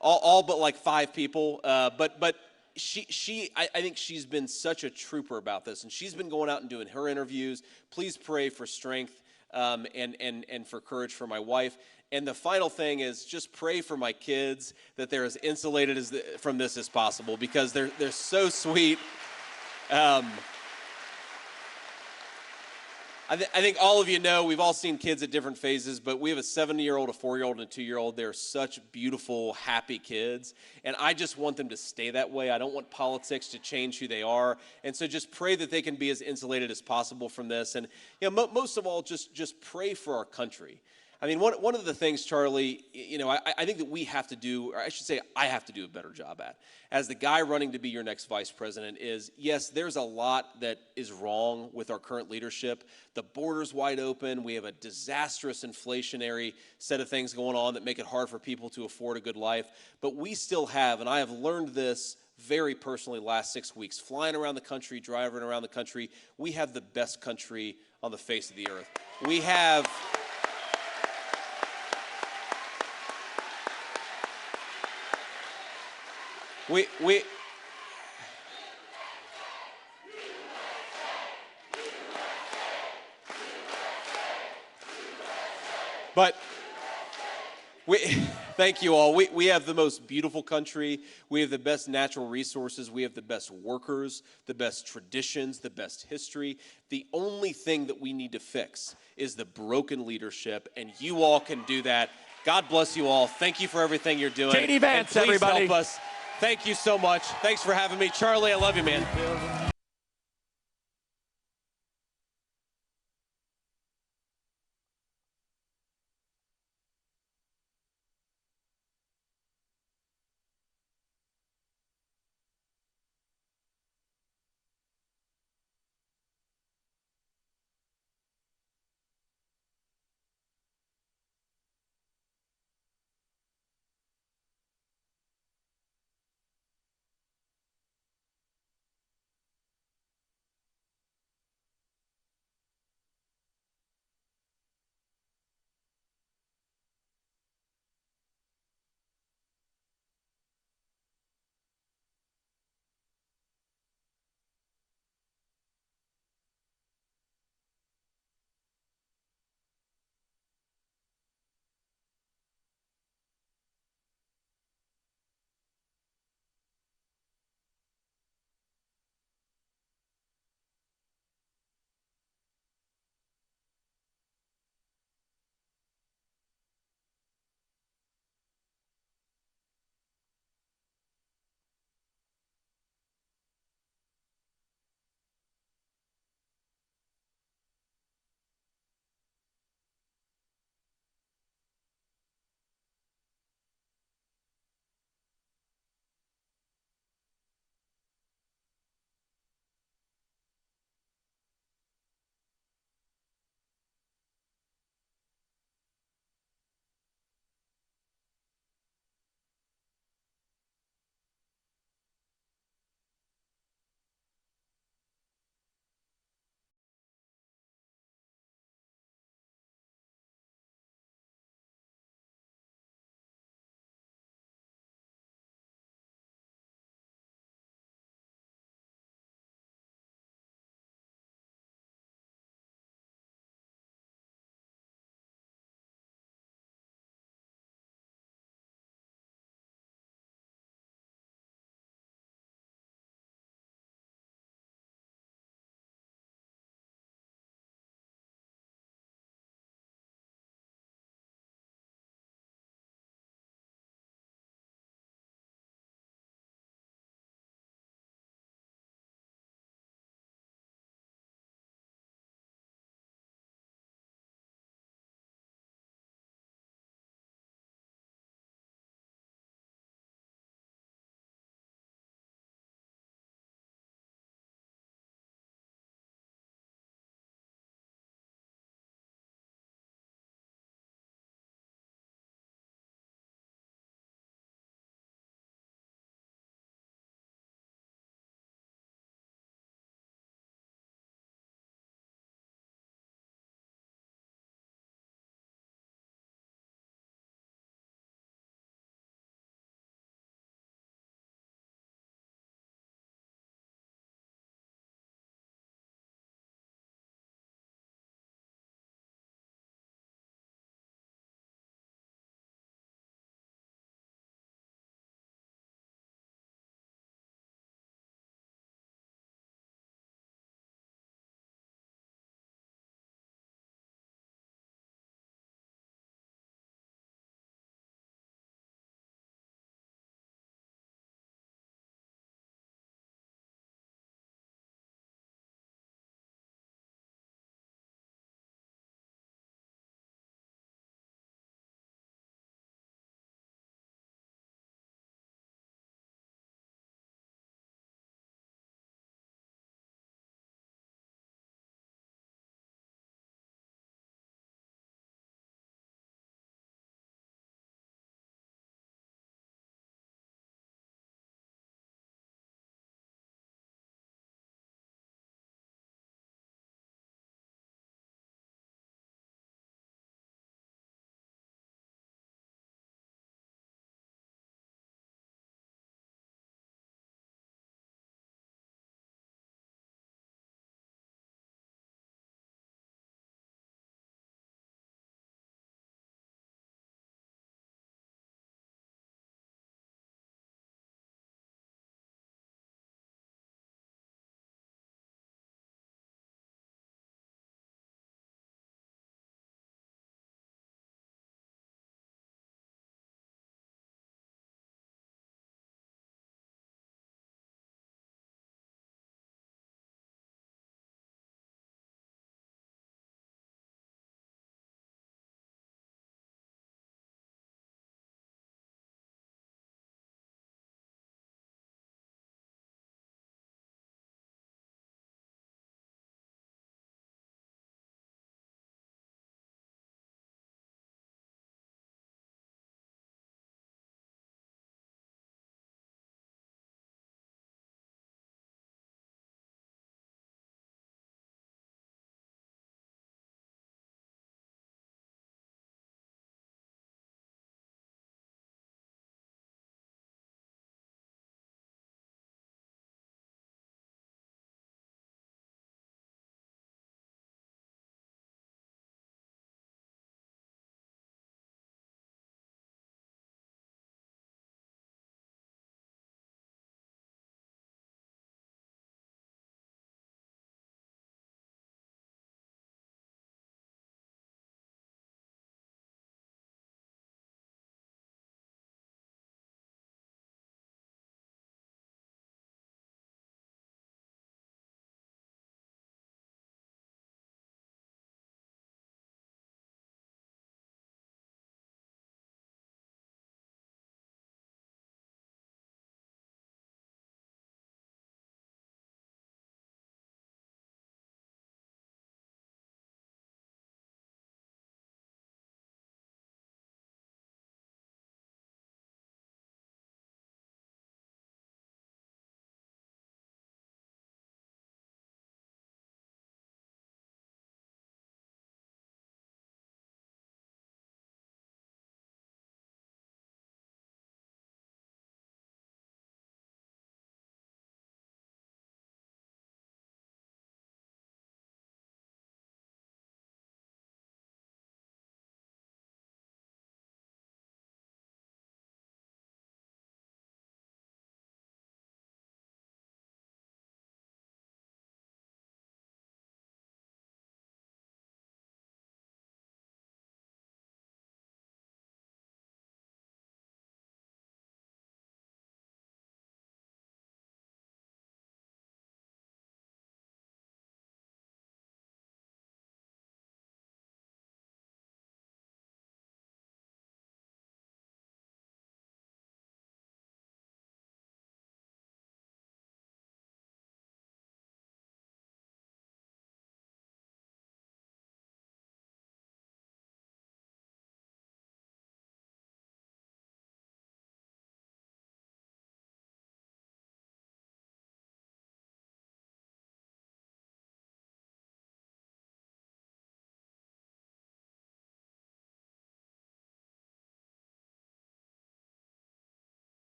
S7: All but like 5 people, but I think she's been such a trooper about this, and she's been going out and doing her interviews. Please pray for strength and for courage for my wife. And the final thing is just pray for my kids that they're as insulated from this as possible because they're so sweet. I think all of you know, we've all seen kids at different phases, but we have a 7-year-old, a 4-year-old, and a 2-year-old. They're such beautiful, happy kids, and I just want them to stay that way. I don't want politics to change who they are, and so just pray that they can be as insulated as possible from this. And you know, most of all, just pray for our country. I mean, one of the things, Charlie, you know, I think that we have to do, or I should say I have to do a better job at, as the guy running to be your next vice president is, yes, there's a lot that is wrong with our current leadership. The border's wide open. We have a disastrous inflationary set of things going on that make it hard for people to afford a good life. But we still have, and I have learned this very personally last 6 weeks, flying around the country, driving around the country, we have the best country on the face of the earth. We have... Thank you all. We have the most beautiful country. We have the best natural resources. We have the best workers, the best traditions, the best history. The only thing that we need to fix is the broken leadership, and you all can do that. God bless you all. Thank you for everything you're doing.
S2: JD Vance,
S7: and please
S2: everybody.
S7: help us. Thank you so much. Thanks for having me. Charlie, I love you, man.